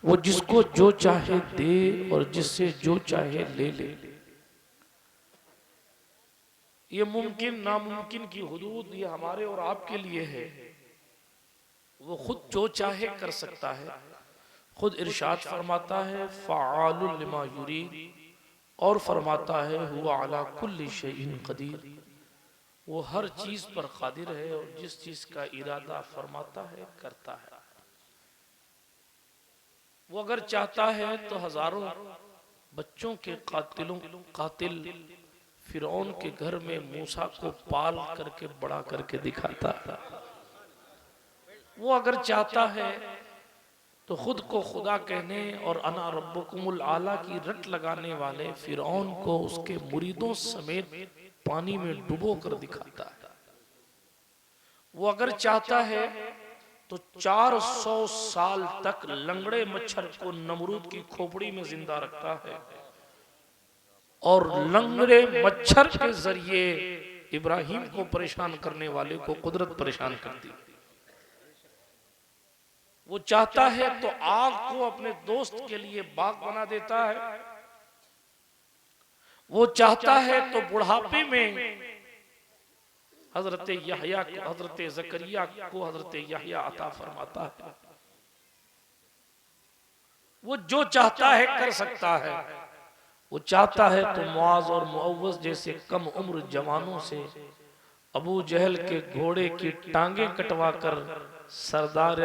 वो जिसको जो चाहे दे और जिससे जो चाहे ले ले। ये मुमकिन नामुमकिन की हुदूद ये हमारे और आपके लिए है। वो खुद जो चाहे कर सकता है। खुद इरशाद फरमाता है फ़अालुल लिमा युरीद, और फरमाता है हुवा अला कुल्ली शैइन क़दीर। वो हर चीज पर कादिर है और जिस चीज का इरादा फरमाता है करता है। वो अगर चाहता है तो हजारों बच्चों के कातिल फिरौन के घर में मूसा को पाल करके बड़ा करके दिखाता है। वो अगर चाहता है तो खुद को खुदा कहने और अना रब्बुकुमुल आला की रट लगाने वाले फिरौन को उसके मुरीदों समेत पानी में डुबो कर दिखाता है। वो अगर चाहता है तो 400 साल तक लंगड़े मच्छर को नमरूद की खोपड़ी में जिंदा रखता है और लंगड़े मच्छर के जरिए इब्राहिम को परेशान करने वाले को कुदरत परेशान करती है। वो चाहता है तो आग को अपने दोस्त के लिए बाग बना देता है। वो चाहता है तो बुढ़ापे में हजरत यहया को, हजरत जकरिया को हजरत यहया अता फरमाता है। वो जो चाहता है कर सकता है। वो चाहता है तो मुआज और मुअव्वज जैसे कम उम्र जवानों से अबू जहल के घोड़े की टांगे कटवा कर सरदार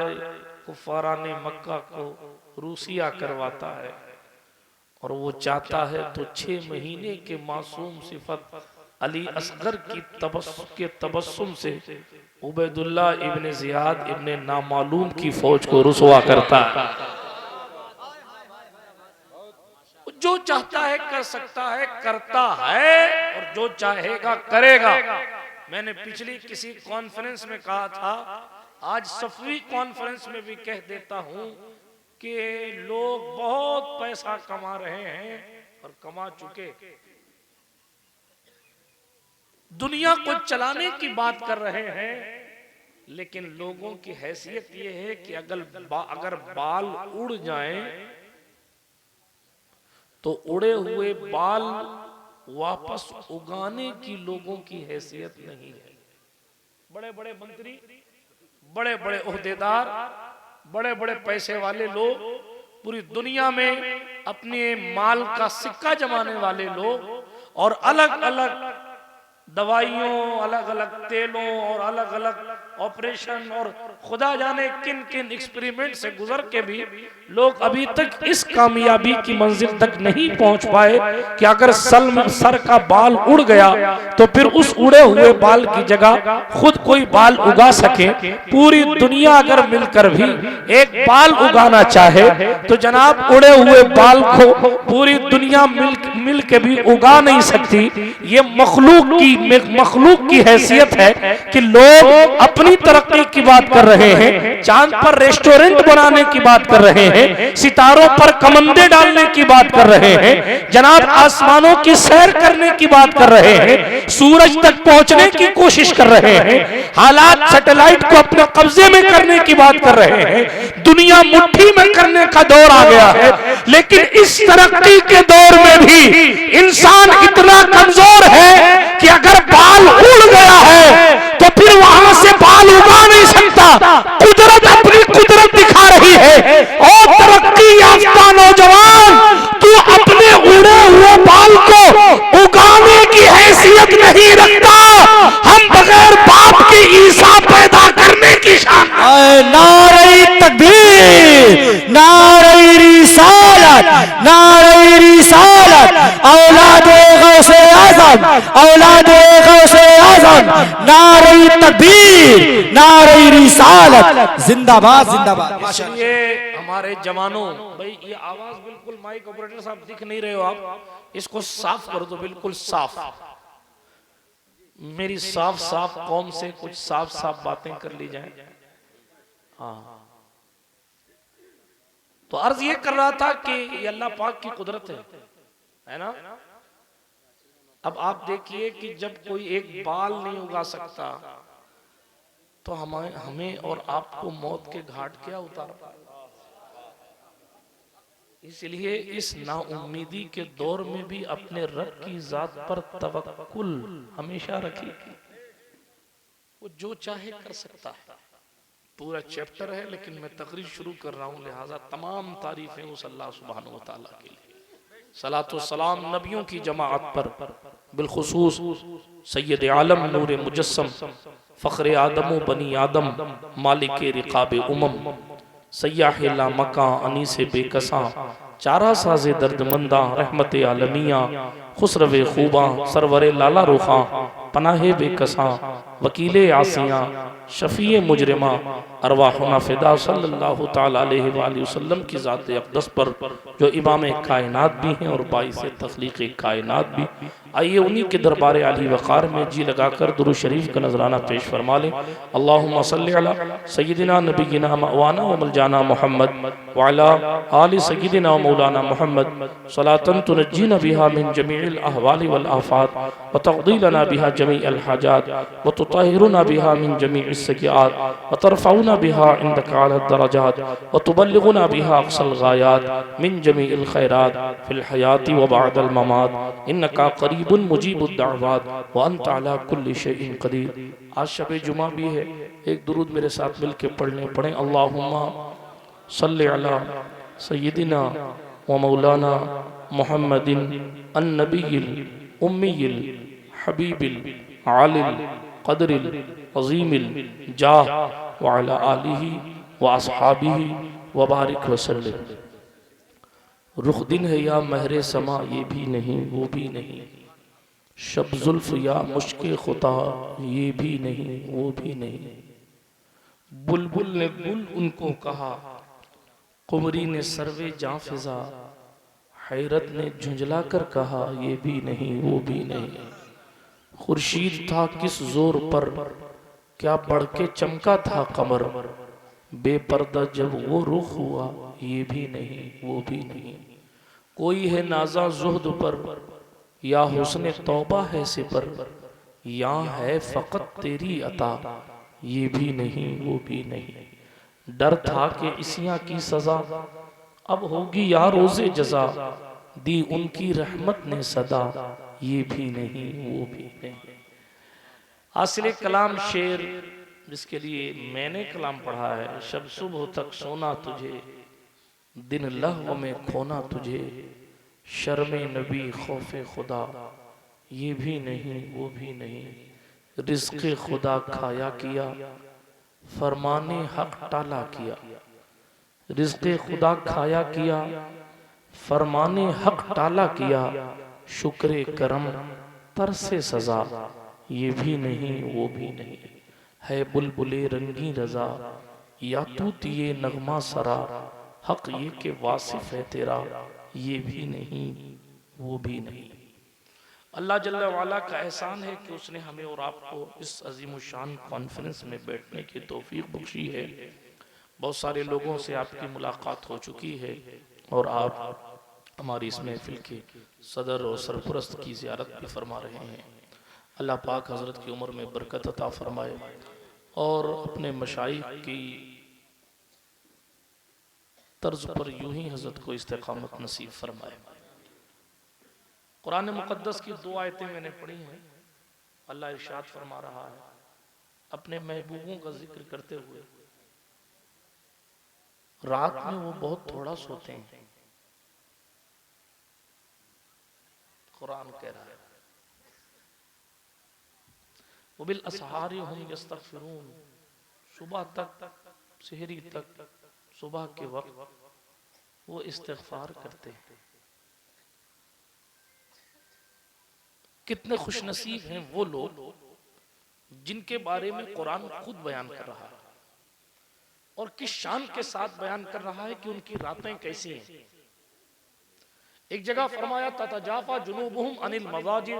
कुफाराने मक्का को रूसिया करवाता है। और वो चाहता है तो 6 महीने के मासूम सिफत अली असगर की तबस्सुम से उबैदुल्लाह इब्ने जियाद इब्ने नामालूम की फौज को रुसवा करता है। जो चाहता है कर सकता है, करता है और जो चाहेगा करेगा। मैंने पिछली किसी कॉन्फ्रेंस में कहा था, आज सफवी कॉन्फ्रेंस में भी कह देता हूं कि लोग बहुत पैसा कमा रहे हैं और कमा चुके, दुनिया को चलाने की बात कर रहे हैं, लेकिन लोगों की हैसियत यह है कि अगर बाल उड़ जाएं तो उड़े हुए बाल वापस उगाने की लोगों की हैसियत नहीं है। बड़े बड़े मंत्री, बड़े बड़े ओहदेदार, बड़े बड़े पैसे वाले लोग, पूरी दुनिया में अपने माल का सिक्का जमाने वाले लोग और अलग अलग दवाइयों, अलग अलग तेलों और अलग अलग ऑपरेशन और खुदा जाने किन किन एक्सपेरिमेंट से गुजर के भी लोग अभी तक इस कामयाबी की मंजिल तक नहीं पहुंच पाए कि अगर सर का बाल उड़ गया तो फिर उस उड़े हुए बाल की जगह खुद कोई बाल उगा सके। पूरी दुनिया अगर मिलकर भी एक बाल उगाना चाहे तो जनाब उड़े हुए बाल को पूरी दुनिया मिल के भी उगा नहीं सकती। ये मखलूक की हैसियत है कि लोग अपनी तरक्की की बात कर रहे हैं, चांद पर रेस्टोरेंट बनाने की बात कर रहे हैं, सितारों पर कमंदे डालने की बात कर रहे हैं, जनाब आसमानों की सैर करने की बात कर रहे हैं, सूरज तक पहुंचने की कोशिश कर रहे हैं, हालात सैटेलाइट को अपने कब्जे में करने की बात कर रहे हैं, दुनिया मुट्ठी में करने का दौर आ गया है। लेकिन इस तरक्की के दौर में भी इंसान इतना कमजोर है कि अगर बाल उड़ गया है तो फिर वहां से बाल उगा नहीं सकता। कुदरत अपनी कुदरत दिखा रही है। और तरक्की याफ्ता नौजवान, तू अपने उड़े हुए बाल को उगाने की हैसियत नहीं रखता। हम बगैर बाप के ईसा पैदा करने की शान। नारे तकबीर, नारे रिसालत, नारे रिसालत, औलादे गौसे आज़म, औलादे गौसे आज़म, नारे तकबीर, नारे रिसालत, जिंदाबाद जिंदाबाद। ये हमारे जवानों, भाई ये आवाज बिल्कुल, माइक ऑपरेटर साहब दिख नहीं रहे हो आप, इसको साफ कर दो, बिल्कुल साफ। मेरी साफ साफ कौम से कुछ साफ साफ बातें कर ली जाए। हाँ, तो अर्ज ये कर रहा था कि ये अल्लाह पाक की कुदरत है ना। अब आप देखिए कि जब कोई एक बाल नहीं उगा सकता तो हमें और आपको मौत के घाट क्या उतार पाए। इसलिए इस नाउम्मीदी के दौर में भी अपने रब की जात पर तवक्कुल हमेशा रखिए। वो जो चाहे कर सकता है। पूरा चैप्टर है लेकिन मैं तकरीर शुरू कर रहा हूं, लिहाजा तमाम तारीफें उस अल्लाह सुब्हानहू व तआला के लिए। सलातो सलाम नबियों की जमाअत पर, बिलखुसूस सैयद आलम नूर मुजस्सम फ़ख्र आदम बनी आदम मालिक रिकाब उमम सयाह ला मका अनीस बेकसा चारा साजे दर्दमंदा रहमत आलमिया खुसरवे खूबा सरवरे लाला रुखा पनाहे बेकसा वकीले आसिया शफ़ी मुजरिमा अरवाहुना फ़िदा सल्लल्लाहु तआला अलैहि वसल्लम की ज़ात अक़दस पर जो इमाम कायनात भी हैं और बाइस तख्लीक़ कायनात भी। आइए उन्हीं के दरबार आली वक़ार में जी लगाकर दुरूद शरीफ का नजराना पेश फरमा लें। अल्लाहुम्मा सल्लि अला सय्यिदिना नबिय्यिना मौलाना व मौलाना मुहम्मद व अला आलि सय्यिदिना मौलाना मुहम्मद सलातन तुनज्जीना बिहा मिन जमीइल अहवालि वल आफात व तक़दी लना बिहा जमीअल हाजात व तुताहिरुना बिहा मिन जमीइस सय्यिआत व तरफ़उना बिहा इंदका अला दरजात व तुबल्लिगुना बिहा अक़सल गायात मिन जमीइल खैरात फिल हयाती व बअदल ममात इन्नका करीबुन मुजीबुद दाअवात व अंता अला कुल्लि शैइन क़दीर। आज शब जुमा भी है, एक दुरूद मेरे साथ मिल के पढ़ने पढ़ें। अल्लाहुम्मा सल्लि अला सय्यिदिना व मौलाना मुहम्मदिन अन्नबिय्यिल उम्मिय्यिल हबीबिल आलिल क़द्रिल अज़ीमिल जाह व अला आलिहि व अस्हाबिहि व बारिक वसल्लम। रुख दिन है या महरे समा ये भी नहीं वो भी नहीं, शब जुल्फ या मुश्के खुता ये भी नहीं वो भी नहीं। बुलबुल ने गुल उनको कहा, कुमरी ने सर्वे जां फिजा, हैरत ने झुंझला कर कहा ये भी नहीं वो भी नहीं। खुर्शीद था किस जोर पर क्या बढ़ के चमका था कमर, बेपर्दा जब वो रुख हुआ ये भी नहीं वो भी नहीं। कोई है नाजा जुहद पर या हुस्न तौबा है सिपर, या है फ़कत तेरी अता ये भी नहीं वो भी नहीं। डर था कि इसियां की सजा अब होगी या रोज़े जजा, दी उनकी रहमत ने सदा ये भी नहीं वो भी नहीं। हासिल कलाम शेर जिसके लिए मैंने कलाम पढ़ा है। शब सुबह तक सोना तुझे, दिन लहव में खोना तुझे, शर्मे नबी खौफे खुदा ये भी नहीं वो भी नहीं। रिज़्क़े खुदा खाया किया, फरमाने हक टाला किया। रिज़्क़े खुदा खाया किया, फरमाने हक टाला किया। शुक्रे करम तरसे सजा ये भी नहीं वो भी नहीं। है बुलबुले रंगी रजा या तूतिए नगमा सरा, हक ये के वासिफ है तेरा ये भी नहीं वो भी नहीं। अल्लाह जल्ला वाला का एहसान है कि उसने हमें और आपको इस अजीमुशान कॉन्फ्रेंस में बैठने की तौफीक बख्शी है। बहुत सारे लोगों से आपकी मुलाकात हो चुकी है और आप हमारी इस महफिल के सदर और सरपरस्त की ज़ियारत भी फरमा रहे हैं। अल्लाह पाक हज़रत की उम्र में बरकत अता फरमाए और अपने मशाइख की तर्ज पर यूं ही हज़रत को इस्तिक़ामत नसीब फरमाए। कुरान मुक़द्दस की दो आयतें मैंने पढ़ी हैं। अल्लाह इरशाद फरमा रहा है अपने महबूबों का जिक्र करते हुए, रात में वो बहुत थोड़ा सोते हैं। कुरान कह रहा है वबिल असहारी हुम यस्तग़फिरून, सुबह तक सहरी तक सुबह के वक्त वो इस्तिग़फार करते हैं। कितने खुशनसीब हैं वो लोग जिनके बारे में कुरान खुद बयान कर रहा है और किस शान के साथ बयान कर रहा है कि उनकी रातें कैसी हैं। एक जगह फरमाया ततजाफा जुनूबुहुम अनिल मज़ाजि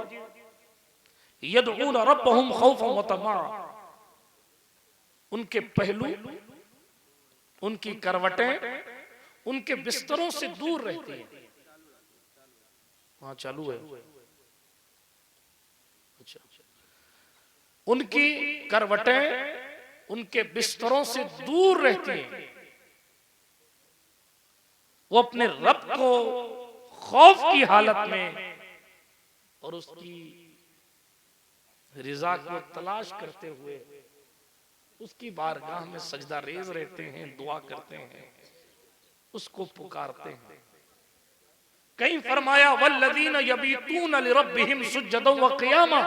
यदऊन रब्बहुम खौफन व तमअ, उनके पहलू उनकी करवटें उनके बिस्तरों से दूर रहती हैं। वहां चालू है। अच्छा, उनकी करवटें उनके बिस्तरों से दूर रहती हैं। वो अपने रब को खौफ की हालत में और उसकी रिजा को तलाश करते हुए उसकी बारगाह में सजदा रेज रहते हैं, दुआ करते हैं, उसको पुकारते हैं। कहीं फरमाया वल्लज़ीना यबीतूना लिरब्बिहिम सुज्जदन व क़ियामा,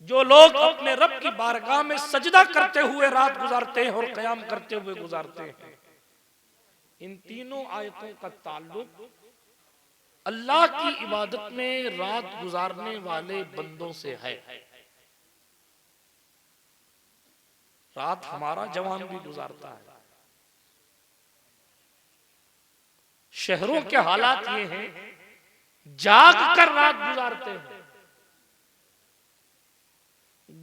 जो लोग अपने रब की बारगाह में सजदा करते हुए रात गुजारते हैं और क़याम करते हुए गुजारते हैं। इन तीनों आयतों का ताल्लुक अल्लाह की इबादत में रात गुजारने वाले बंदों से है। रात हमारा जवान भी गुजारता है। शहरों के हालात ये हैं, जाग कर रात गुजारते हैं।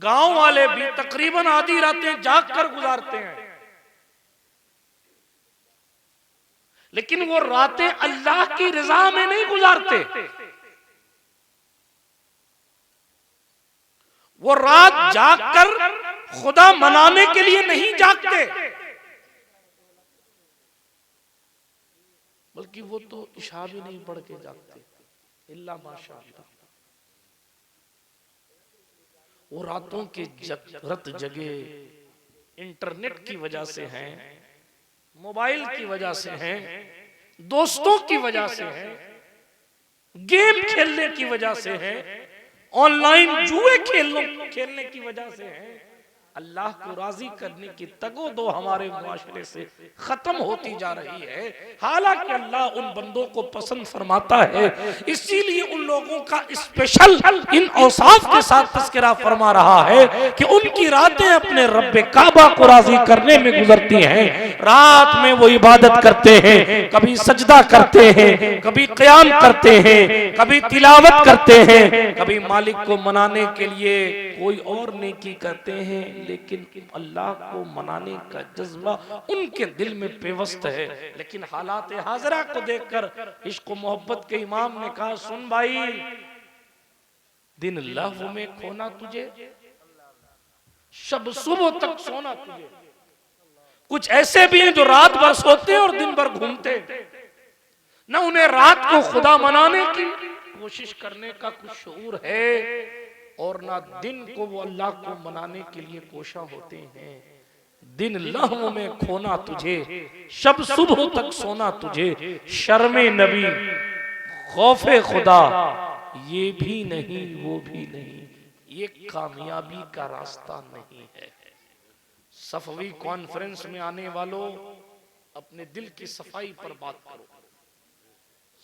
गांव वाले भी तकरीबन आधी रातें जाग कर गुजारते हैं, लेकिन वो रातें अल्लाह की रजा में नहीं गुजारते। वो रात जाग कर खुदा मनाने के लिए नहीं जागते, बल्कि वो तो इशा भी नहीं पढ़ के जागते, इल्ला माशाअल्लाह। वो रातों के रत जगे इंटरनेट की वजह से हैं, मोबाइल की वजह से हैं, दोस्तों की वजह से हैं, गेम खेलने की वजह से हैं, ऑनलाइन जुए खेलने की वजह से हैं। अल्लाह को राजी करने की तगो दो हमारे मुआशरे से खत्म होती जा रही है। हालांकि अल्लाह उन बंदों को पसंद फरमाता है, इसीलिए उन लोगों का स्पेशल इन औसाफ के साथ तज़किरा फरमा रहा है कि उनकी रातें अपने रब्बे काबा को राजी करने में गुजरती हैं। रात में वो इबादत करते हैं, कभी सजदा करते हैं, कभी क़याम करते हैं, कभी तिलावत करते हैं, कभी मालिक को मनाने के लिए कोई और नेकी करते हैं, लेकिन अल्लाह को मनाने का जज्बा उनके दिल में पेवस्त है। लेकिन हालात हाजरा को देखकर इश्क व मोहब्बत के इमाम ने कहा, सुन भाई, दिन लहव में खोना तुझे, शब सुबह तक सोना तुझे। कुछ ऐसे भी हैं जो रात भर सोते हैं और दिन भर घूमते, न उन्हें रात को खुदा मनाने की कोशिश करने का कुछ शऊर है और ना दिन को वो अल्लाह को मनाने के लिए कोशा होते हैं। दिन लहव में खोना तुझे, शब सुबह तक सोना तुझे, शर्मे नबी खौफे खुदा ये भी नहीं वो भी नहीं, ये कामयाबी का रास्ता नहीं है। सफवी कॉन्फ्रेंस में आने वालों, अपने दिल की सफाई पर बात करो।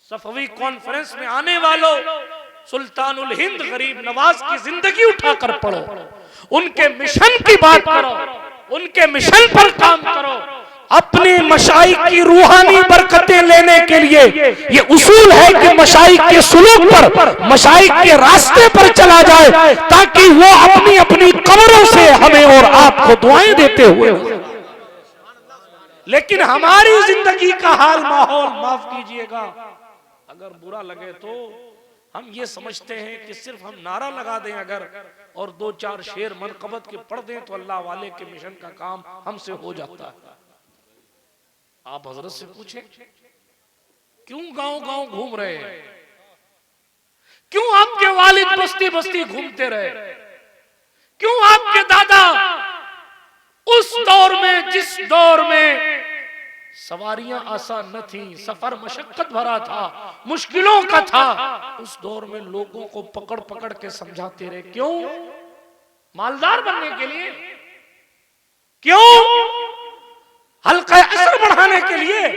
सफवी कॉन्फ्रेंस में आने वालों, सुल्तानुल हिंद गरीब नवाज की जिंदगी उठाकर पढ़ो, उनके मिशन की बात करो, उनके मिशन पर काम करो। अपने मशाइख की रूहानी बरकतें लेने के लिए ये उसूल है कि मशाइख के सुलूक पर, मशाइख के रास्ते पर चला जाए, ताकि वो अपनी अपनी कब्रों से हमें और आपको दुआएं देते हुए। लेकिन हमारी जिंदगी का हाल माहौल, माफ कीजिएगा अगर बुरा लगे तो, हम ये समझते हैं कि सिर्फ हम नारा लगा दें अगर और दो चार शेर मनकबत के पढ़ दें तो अल्लाह वाले के मिशन का काम हमसे हो जाता है। आप हजरत से पूछें, क्यों गांव गांव घूम रहे हैं? क्यों आपके वालिद बस्ती बस्ती घूमते रहे? क्यों आपके दादा उस दौर में, जिस दौर में सवारियां आसान न थी, सफर मशक्कत भरा था, मुश्किलों का था, उस दौर में लोगों को पकड़ पकड़ के समझाते रहे? क्यों? मालदार बनने के लिए? क्यों? हल्का असर बढ़ाने के लिए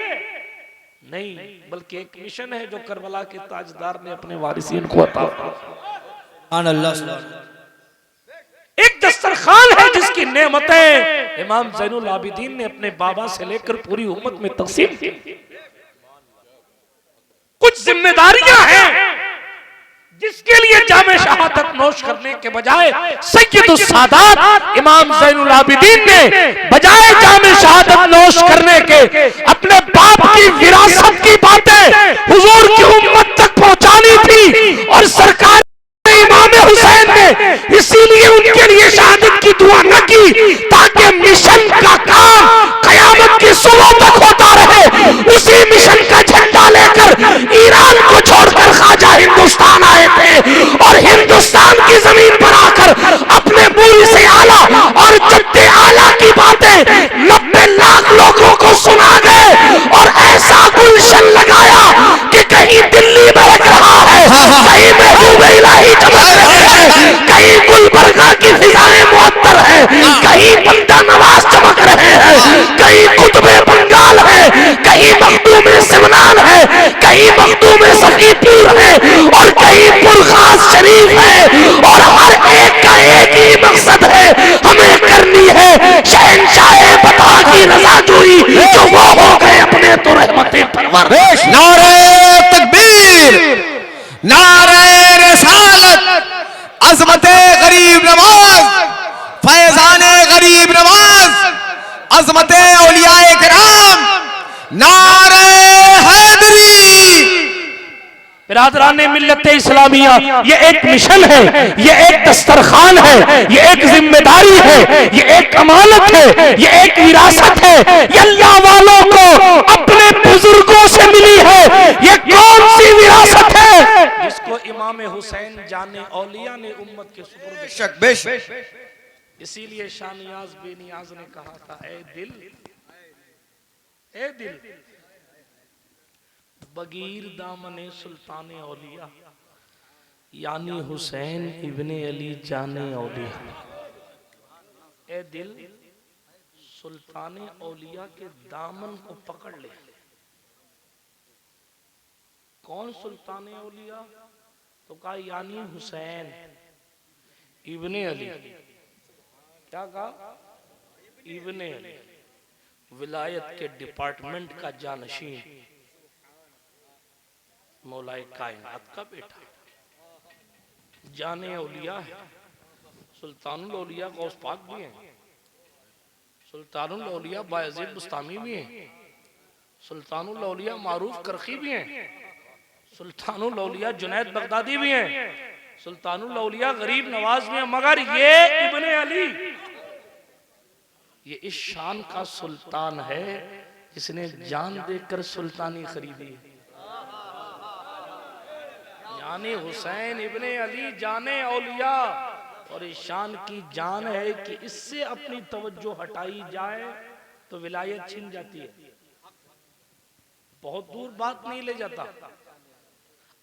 नहीं, बल्कि एक मिशन है जो करबला के ताजदार ने अपने वारिसीन को अता किया। एक दस्तरखान है जिसकी नेमतें इमाम ज़ैनुल आबिदीन ने अपने बाबा से लेकर पूरी उम्मत में तकसीम की। कुछ जिम्मेदारियां हैं जिसके लिए जामे शहादत नोश करने के बजाय सैयदुस सादात इमाम ज़ैनुल आबिदीन ने बजाय जामे शहादत नोश करने के अपने बाप की विरासत की बातें हुजूर की उम्मत तक पहुंचानी थी। और सरकार इमाम हुसैन ने इसीलिए उनके लिए शहादत की दुआ न की, ताकि मिशन का काम क़यामत की सुबह तक होता रहे। अकबर, नारे तकबीर, नारे रिसालत, अज़मते गरीब नवाज, फैजाने गरीब नवाज, अज़मते औलियाए किराम, नारे हैदरी। बिरादरान मिल्लत इस्लामिया, ये एक मिशन है, ये एक दस्तरखान है, ये एक जिम्मेदारी है, ये एक अमानत है, ये एक विरासत है। ये अल्लाह वालों को अपने बुजुर्गों से मिली है। ये कौन सी विरासत है जिसको इमाम हुसैन जाने औलिया ने उम्मत के सुपुर्द। बेशक बेशक। इसीलिए शानियाज बेनियाज ने कहा था, ए दिल बगीर दामने सुल्ताने औलिया, यानी हुसैन इब्ने अली जाने औलिया। ए दिल, सुल्ताने औलिया के दामन को पकड़ ले। कौन सुल्ताने औलिया? तो कहा यानी हुसैन इब्ने अली। क्या कहा? इब्ने अली, विलायत के डिपार्टमेंट का जानशीन, मौलाए कायनात का बेटा, जाने औलिया है। सुल्तानुल औलिया गौस पाक भी हैं, सुल्तानुल औलिया बायजीद बुस्तामी भी हैं, सुल्तानुल औलिया मारूफ करखी भी हैं, सुल्तानुल औलिया जुनैद बगदादी भी हैं, सुल्तानुल औलिया गरीब नवाज भी हैं। मगर ये इब्ने अली, ये इस शान का सुल्तान है जिसने जान देकर सुल्तानी खरीदी है। यानी हुसैन इब्ने अली जाने औलिया, और इस शान की जान है कि इससे अपनी तवज्जो हटाई जाए तो विलायत छिन जाती है। बहुत दूर बात नहीं ले जाता।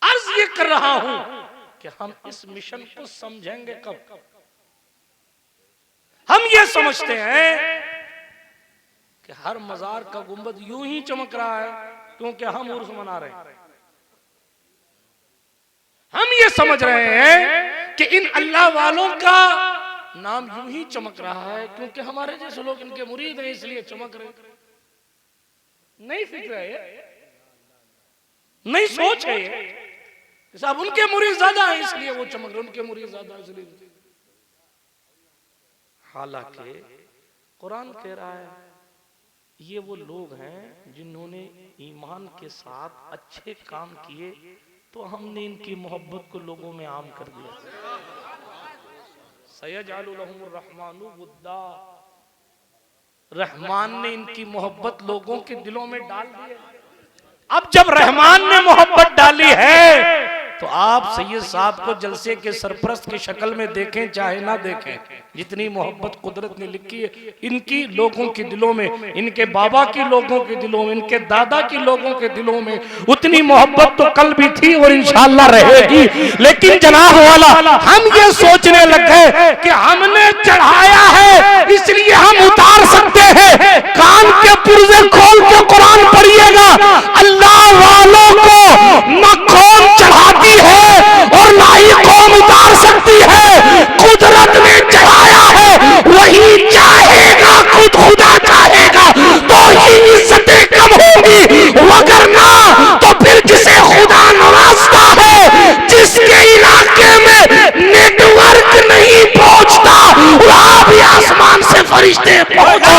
अर्ज ये कर रहा हूं कि हम इस मिशन को समझेंगे कब? हम ये समझते हैं कि हर मजार का गुंबद यूं ही चमक रहा है क्योंकि हम उर्स मना रहे हैं। हम ये समझ रहे हैं कि इन अल्लाह वालों का नाम यूं ही चमक रहा है क्योंकि हमारे जैसे लोग इनके मुरीद हैं इसलिए चमक रहे। नहीं फिक्र है, नहीं सोच है कि साहब उनके मुरीद ज्यादा हैं इसलिए वो चमक रहे, उनके मुरीद ज्यादा इसलिए। हालांकि कुरान कह रहा है ये वो लोग हैं जिन्होंने ईमान के साथ अच्छे काम किए तो हमने इनकी मोहब्बत को लोगों में आम कर दिया। सयजअलु लहुमुर रहमानु वुद्दा, रहमान ने इनकी मोहब्बत लोगों के दिलों में डाल दी है। अब जब रहमान ने मोहब्बत डाली है तो आप सैयद साहब को जलसे के सरपरस्त की शक्ल में देखें चाहे ना देखें, जितनी मोहब्बत कुदरत ने लिखी है इनकी लोगों के दिलों में, इनके बाबा के लोगों के दिलों में, इनके दादा के लोगों के दिलों में उतनी मोहब्बत तो कल भी थी और इंशाअल्लाह रहेगी। लेकिन जनाब वाला हम ये सोचने लग गए कि हमने चढ़ाया है इसलिए हम उतार सकते हैं। कान के पुर्जे खोल के कुरान पढ़िएगा, अल्लाह वालों को न कौन चढ़ाती है और ना ही कौम उतार सकती है। कुदरत ने चढ़ाया है, वही चाहेगा, खुद खुदा चाहेगा तो ही इज्जतें कम होंगी, वगरना तो फिर जिसे खुदा नवाजता है, जिसके इलाके में नेटवर्क नहीं पहुंचता वहां भी आसमान से फरिश्ते पहुंचा।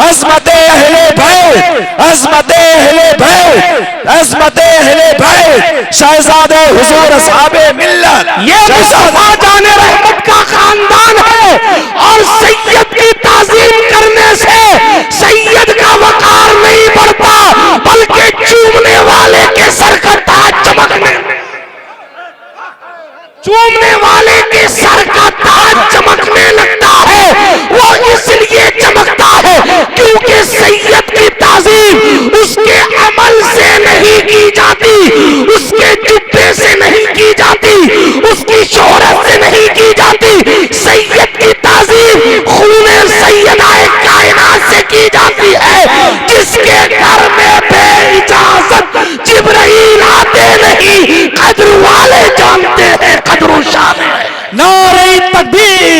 अज़मते अहले बैत, अज़मते अहले बैत, अज़मते अहले बैत, शहज़ादे हुजूर असहाबे मिल्लत, ये मुस्तफा जाने रहमत का खानदान है। और सैयद की ताज़ीम करने से सैयद का वकार नहीं बढ़ता बल्कि चूमने वाले के सर का ताज चमकने, चूमने वाले के सर का ताज चमकने लगता है। वो इसलिए चमकता है क्योंकि सैयद की ताज़ीम उसके अमल से नहीं की जाती, उसके जुब्बे से नहीं की जाती, उसकी शोहरत से नहीं की जाती।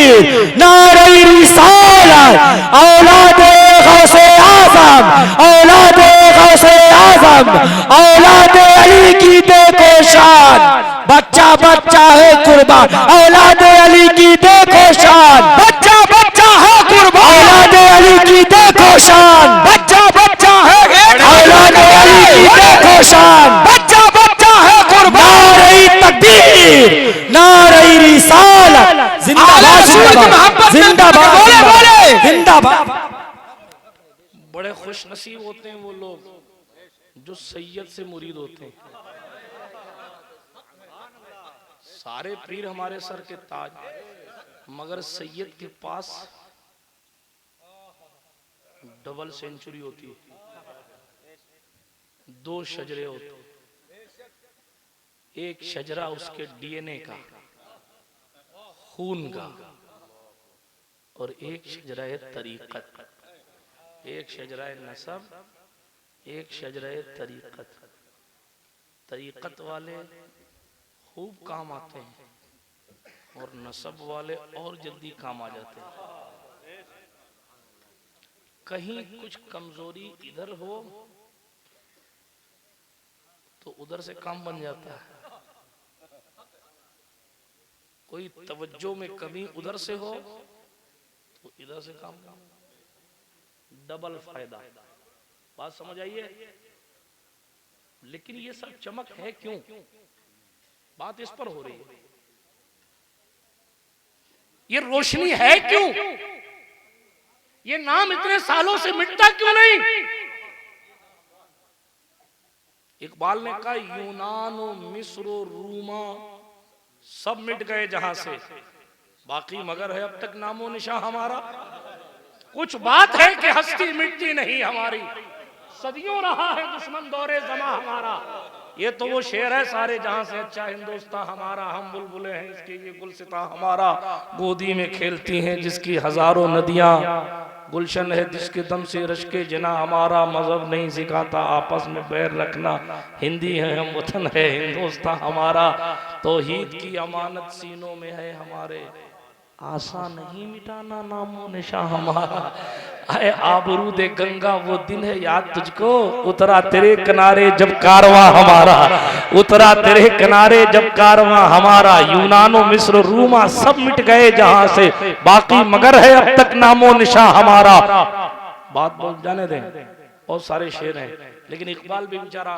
तकबीर, नारे रिसालत, औलादे गौसे आज़म, औलादे गौसे आज़म, औलादे अली की देखो शान, बच्चा बच्चा है कुर्बान, औलादे अली की देखो शान, बच्चा बच्चा है कुर्बान, औलादे अली की देखो शान, बच्चा बच्चा है, औलादे अली की देखो शान, बच्चा बच्चा है कुर्बान, नारे तकबीर, नारे रिसालत, जिंदाबाद जिंदाबाद जिंदाबाद जिंदाबाद। बड़े खुश नसीब होते हैं वो लोग जो सैयद से मुरीद होते हैं। सारे पीर हमारे सर के ताज, मगर सैयद के पास डबल सेंचुरी होती है। 2 शजरे होते हैं, एक शजरा उसके डीएनए का, खून का, और एक शजरा तरीकत, एक शजरा नसब, एक शजरा तरीकत। तरीकत वाले खूब काम आते हैं और नसब वाले और जल्दी काम आ जाते हैं। कहीं कुछ कमजोरी इधर हो तो उधर से काम बन जाता है, कोई तवज्जो में कमी उधर से हो तो इधर से काम, डबल फायदा। बात समझ आइए। लेकिन ये सब चमक है क्यों? बात इस पर हो रही है, ये रोशनी है क्यों? ये नाम इतने सालों से मिटता क्यों नहीं? इकबाल ने कहा यूनान, मिस्र, रूमा सब मिट गए जहां से, बाकी मगर है अब तक नामो निशा हमारा। कुछ बात है कि हस्ती मिटती नहीं हमारी, सदियों रहा है दुश्मन दौरे जमा हमारा। ये तो वो शेर है, सारे जहां से अच्छा हिंदुस्तान हमारा, हम बुलबुलें हैं इसके ये गुलसिता हमारा, गोदी में खेलती हैं जिसकी हजारों नदियां, गुलशन है जिसके दम से रश्के जना हमारा। मजहब नहीं सिखाता आपस में बैर रखना, हिंदी है हम वतन है हिंदुस्तान हमारा। तौहीद की अमानत सीनों में है हमारे, आशा नहीं मिटाना नामो निशा हमारा। आए आबरू दे गंगा वो दिन है याद तुझको, उतरा तेरे किनारे जब कारवां हमारा, उतरा तेरे किनारे जब कारवां हमारा। यूनानो मिस्र रूमा सब मिट गए जहां से, बाकी मगर है अब तक नामो निशा हमारा। बात बोल जाने दें, बहुत सारे शेर हैं, लेकिन इकबाल भी बेचारा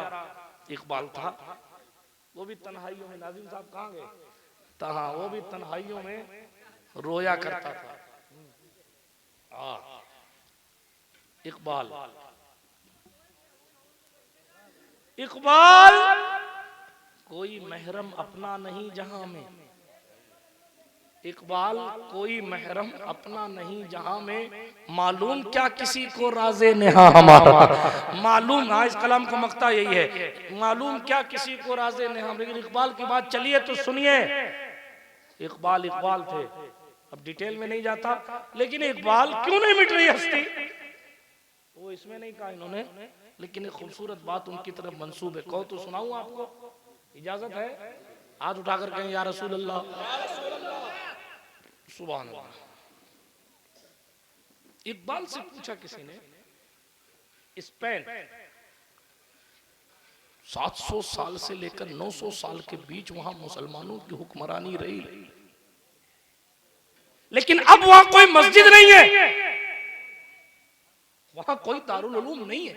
इकबाल था, वो भी तन्हाइयों में, नाज़िम साहब कहाँ गए? हाँ, वो भी तन्हाइयों में रोया करता था। इकबाल, इकबाल कोई महरम अपना नहीं जहां में, इकबाल कोई महरम अपना नहीं जहां में, मालूम क्या किसी को राज़े नेहा हमारा। मालूम, हाँ इस कलाम का मक्ता यही है, मालूम क्या किसी को राज़े नेहा। लेकिन इकबाल की बात चलिए तो सुनिए। इकबाल इकबाल थे, अब डिटेल में नहीं जाता, लेकिन इकबाल क्यों नहीं मिट रही हस्ती, वो इसमें नहीं कहा इन्होंने, लेकिन एक खूबसूरत बात उनकी तरफ मंसूब है। कहो तो सुनाऊं आपको, इजाजत है? हाथ उठाकर कहें या रसूल अल्लाह, सुभान अल्लाह। इकबाल से पूछा किसी ने, स्पेन 700 साल से लेकर 900 साल के बीच वहां मुसलमानों की हुक्मरानी रही, लेकिन अब वहां कोई मस्जिद नहीं है, वहां कोई दारुल उलूम नहीं है।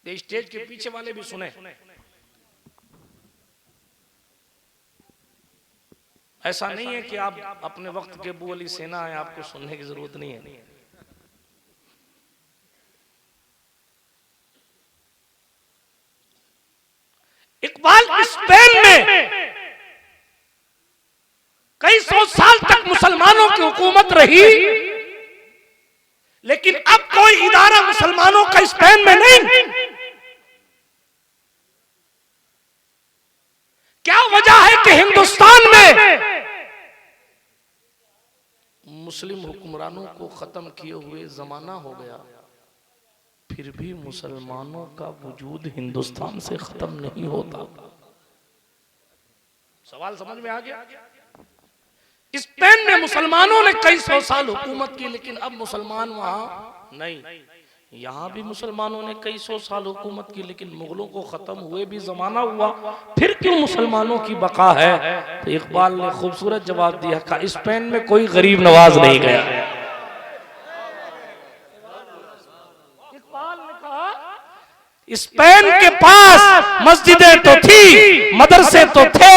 ये स्टेज के पीछे वाले भी सुने, ऐसा नहीं है कि आप अपने वक्त के अबू अली सेना है, आपको सुनने की जरूरत नहीं है। इकबाल स्पेन में कई 100 साल तक मुसलमानों की हुकूमत रही, लेकिन अब कोई इदारा मुसलमानों का स्पेन में नहीं। क्या वजह है कि हिंदुस्तान में मुस्लिम हुक्मरानों को खत्म किए हुए जमाना हो गया, फिर भी मुसलमानों का वजूद हिंदुस्तान से खत्म नहीं होता। सवाल समझ में आ गया? स्पेन में मुसलमानों ने कई सौ साल हुकूमत की, लेकिन अब मुसलमान वहां नहीं। यहाँ भी मुसलमानों ने कई सौ साल हुकूमत की, लेकिन मुगलों को खत्म हुए भी जमाना हुआ, फिर क्यों मुसलमानों की बका है? तो इकबाल ने खूबसूरत जवाब दिया, कहा स्पेन में कोई गरीब नवाज नहीं गया। इकबाल ने कहा स्पेन के पास मस्जिदें तो थी, मदरसे तो थे,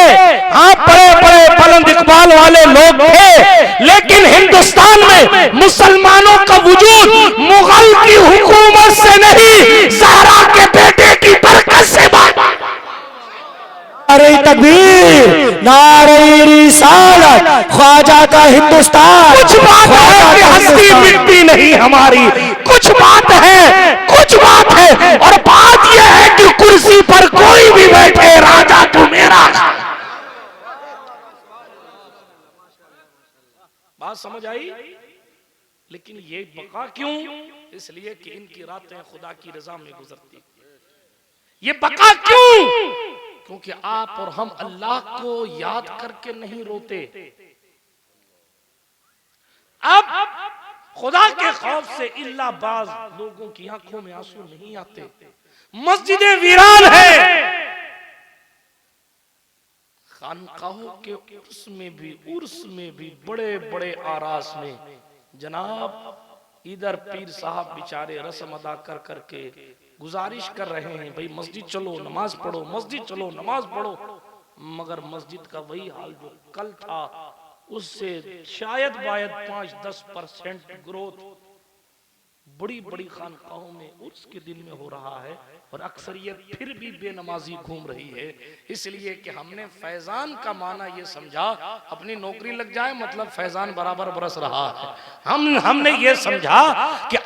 हाँ बड़े बड़े बुलंद इकबाल वाले लोग थे, लेकिन हिंदुस्तान में मुसलमानों का वजूद मुगल की हुकूमत से नहीं, ज़हरा के बेटे की बरकत से बात। नारे तकबीर, नारे रिसालत, ख्वाजा का हिंदुस्तान। कुछ बात है कि हस्ती मिटती नहीं हमारी, कुछ बात है, कुछ बात है, और बात यह है कि कुर्सी पर कोई भी बैठे, राजा तू मेरा। बात समझ आई? लेकिन ये बका क्यों? इसलिए कि इनकी रातें खुदा की रजा में गुजरती। ये बका क्यों? क्योंकि आप और हम अल्लाह को याद करके नहीं रोते। अब खुदा के खौफ से इल्ला बाज लोगों की आंखों में आंसू नहीं आते। मस्जिदें वीरान है, खानकाहों के उर्स में भी बड़े बड़े आरास में जनाब इधर पीर साहब बेचारे रस्म अदा कर करके गुजारिश कर रहे हैं, भाई मस्जिद चलो नमाज पढ़ो, मस्जिद चलो नमाज पढ़ो, मगर मस्जिद का वही हाल जो कल था, उससे शायद 5-10% ग्रोथ बड़ी बड़ी खानकाहों में उर्स के दिन में हो रहा है, और अक्सरियत फिर भी बेनमाजी घूम रही है। इसलिए कि हमने फैजान का माना ये समझा, अपनी नौकरी लग जाए मतलब फैजान बराबर बरस रहा है। हमने ये समझा कि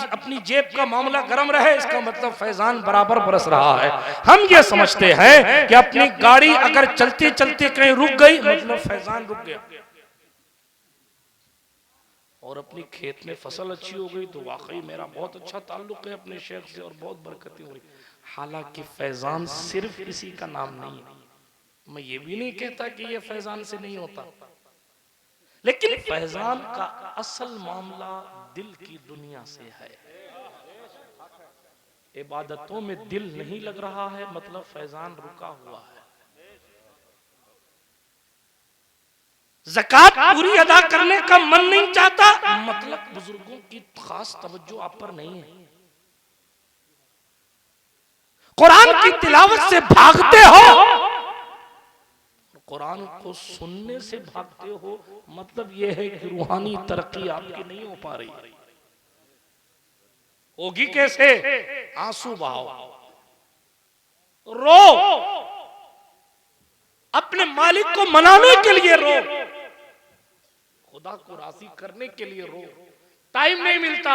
अपनी जेब का मामला गर्म रहे, इसका मतलब फैजान बराबर बरस रहा है। हम ये समझते हैं कि अपनी गाड़ी अगर चलते चलते कहीं रुक गई मतलब फैजान रुक गया, और अपनी खेत में फसल अच्छी हो गई तो वाकई मेरा बहुत अच्छा ताल्लुक है अपने शेख से और बहुत बरकतें हुई। हालांकि फैजान सिर्फ इसी का नाम नहीं है, मैं ये भी नहीं कहता कि ये फैजान से नहीं होता, लेकिन फैजान का असल मामला दिल की दुनिया से है। इबादतों में दिल नहीं लग रहा है मतलब फैजान रुका हुआ है। ज़कात पूरी अदा करने का मन नहीं चाहता मतलब बुजुर्गों की खास तवज्जो आप पर नहीं है। कुरान की तिलावत से भागते हो, कुरान को सुनने से भागते हो, मतलब यह है कि रूहानी तरक्की आपकी नहीं हो पा रही। होगी कैसे? आंसू बहाओ, रो, अपने मालिक को मनाने के लिए रो, खुदा को राजी करने के लिए रो। टाइम नहीं मिलता,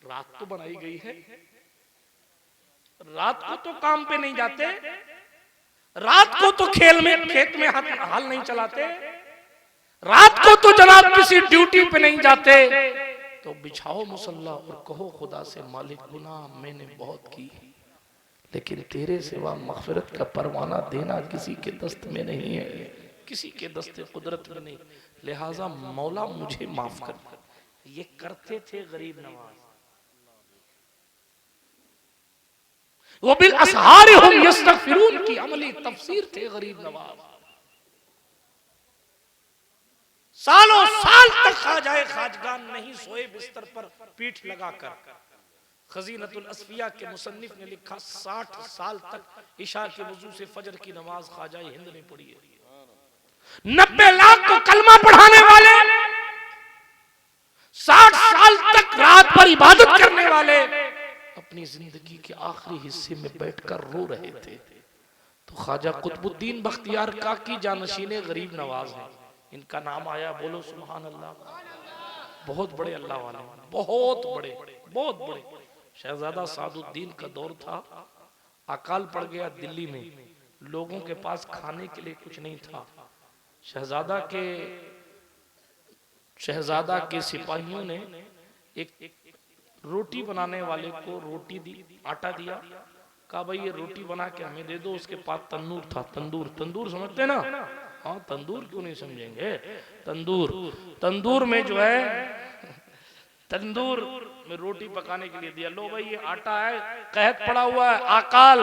रात तो बनाई गई है, रात को तो काम पे नहीं जाते, रात को तो खेत में हाल नहीं चलाते, रात को तो जनाब किसी ड्यूटी पे नहीं जाते। तो बिछाओ मुसल्ला और कहो खुदा से, मालिक गुनाह मैंने बहुत की, लेकिन तेरे सिवा मग़फ़िरत का परवाना देना किसी के दस्त में नहीं है, किसी के दस्ते कुदरत में नहीं, लिहाजा मौला मुझे माफ कर। ये करते थे गरीब नवाज। वो बिल असहार हुम यस्तगफिरून की अमली तफसीर थे गरीब नवाज। सालों साल तक ख़ाजाए ख़ाजगान नहीं सोए बिस्तर पर पीठ लगाकर। खजीनतुल असफिया के मुसन्निफ ने लिखा 60 साल तक इशा के वजू से फजर की नमाज ख्वाजा हिंद ने पढ़ी है। 90 लाख को कलमा पढ़ाने वाले, 60 साल तक रात भर इबादत करने वाले अपनी जिंदगी के आखिरी हिस्से में बैठकर रो रहे थे। तो ख्वाजा कुतुबुद्दीन बख्तियार काकी जानशीने गरीब नवाज हैं, इनका नाम आया, बोलो सुभान अल्लाह। बहुत बड़े अल्लाह वाले, बहुत बड़े। शहजादा सादुद्दीन का दौर था, अकाल पड़ गया दिल्ली में, लोगों के पास खाने के लिए कुछ नहीं था। शहजादा के सिपाहियों ने एक रोटी बनाने वाले को रोटी दी, आटा दिया, कहा भाई ये रोटी बना के हमें दे दो। उसके पास तंदूर था, तंदूर समझते ना, हाँ तंदूर क्यों नहीं समझेंगे, तंदूर, तंदूर में जो है, तंदूर में रोटी पकाने के लिए दिया, लो भाई ये आटा है, कहत पड़ा हुआ है, अकाल,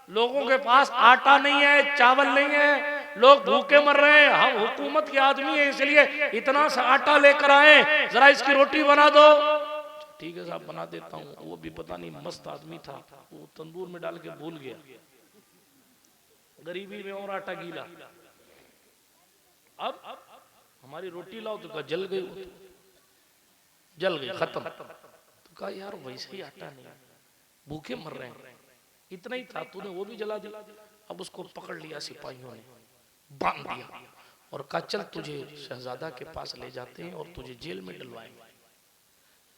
लोगों के पास आटा नहीं है, चावल नहीं है, लोग भूखे मर रहे हैं, हम हुकूमत के आदमी हैं इसलिए इतना सा आटा लेकर आए, जरा इसकी रोटी बना दो। ठीक है साहब बना देता हूँ। वो भी पता नहीं मस्त आदमी था, वो तंदूर में डाल के भूल गया, गरीबी में और आटा गीला। अब हमारी रोटी लाओ तो कहा जल गई, वो जल गई, खत्म। तो कहा यार वैसे ही आटा नहीं, भूखे मर रहे हैं, इतना ही था, तूने वो भी जला दिया। अब उसको पकड़ लिया सिपाहियों ने, बांध दिया और कहा चल तुझे शहजादा के पास ले जाते हैं और तुझे जेल में डलवाएंगे।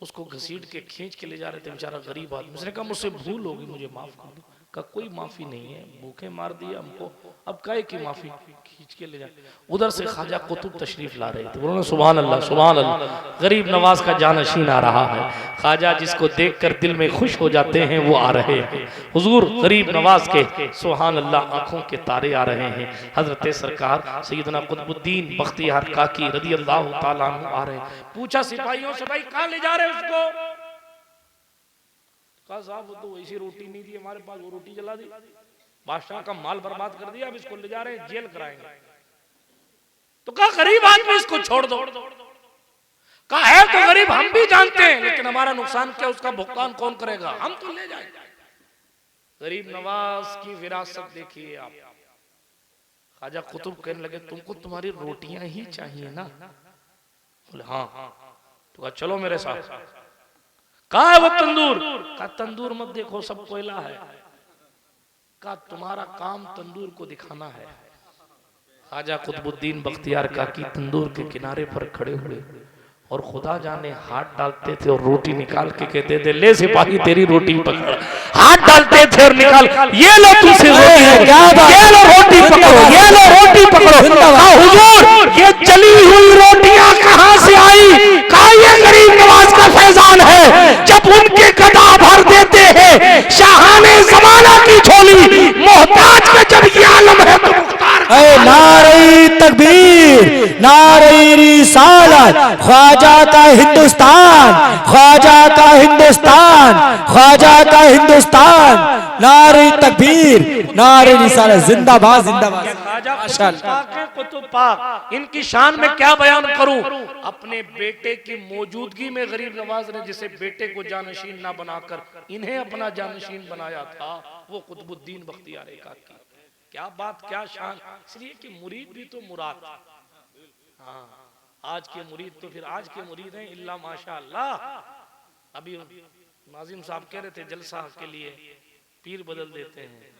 उसको घसीट के खींच के ले जा रहे थे, बेचारा गरीब आदमी। उसने कहा मुझसे भूल होगी, मुझे माफ कर दो। कहा कोई माफी नहीं है, भूखे मार दिया हमको, अब काहे की माफी, खींच के ले जा। उधर से ख्वाजा कुतुब तशरीफ ला रहे थे, उन्होंने सुभान अल्लाह सुभान अल्लाह, गरीब नवाज का जानशीन आ रहा है। ख्वाजा जिसको देखकर दिल में खुश हो जाते हैं वो आ रहे हैं, हुजूर गरीब नवाज के सुभान अल्लाह आंखों के तारे आ रहे हैं। हजरत सरकार सैयदना कुतुबुद्दीन बख्तियार काकी रदी अल्लाह तआला अन्हु आ रहे हैं। पूछा सिपाहियों से भाई कहाँ ले जा रहे उसको? कहा साहब वो तो वैसी रोटी नहीं थी हमारे पास, वो रोटी जला दी, बादशाह का माल बर्बाद कर दिया, अब इसको ले जा रहे हैं जेल कराएंगे। तो कहा गरीब आदमी इसको छोड़ दो। कहा है तो गरीब हम भी जानते हैं, लेकिन हमारा नुकसान क्या, उसका भुगतान कौन करेगा, हम तो ले जाएंगे। गरीब नवाज की विरासत देखिए आप। ख्वाजा कुतुब कहने लगे तुमको तुम्हारी रोटियां ही चाहिए ना? बोले हाँ। तो कहा चलो मेरे साथ। कहा है वो तंदूर? कहा तंदूर मत देखो, सब कोयला है। कहा तुम्हारा काम तंदूर को दिखाना है। ख्वाजा कुतुबुद्दीन बख्तियार काकी तंदूर के किनारे पर खड़े हुए और खुदा जाने हाथ डालते थे और रोटी निकाल के कहते थे ले सिपाही तेरी रोटी पकड़। हाथ डालते थे और निकाल, ये लो तुझसे रोटी, ये लो रोटी पकड़ो, ये लो रोटी पकड़ो। कहा हुजूर ये जली हुई रोटियां कहां से आई? कहा ये गरीब नवाज का फैजान है, जब उनके गदा भर देते हैं शाहाने जमाना की झोली, मोहताज का जब ये आलम है तो मुख्तार नारे तकबीर, नारे रिसालत, ख्वाजा का हिंदुस्तान, ख्वाजा का हिंदुस्तान, ख्वाजा का हिंदुस्तान, नारे तकबीर, नारे रिसालत, जिंदाबाद जिंदाबाद। कुतुब पाक, इनकी शान में क्या बयान करूं। अपने बेटे की मौजूदगी में गरीब नवाज ने जिसे बेटे को जानशीन ना बनाकर इन्हें अपना जानशीन बनाया था, वो कुतुबुद्दीन बख्तियार काकी। क्या बात, क्या शान। इसलिए कि मुरीद भी तो मुराद। हाँ आज के मुरीद तो फिर आज के मुरीद हैं इल्ला माशाअल्लाह। अभी नाजिम साहब कह रहे थे जलसा के लिए पीर बदल देते हैं,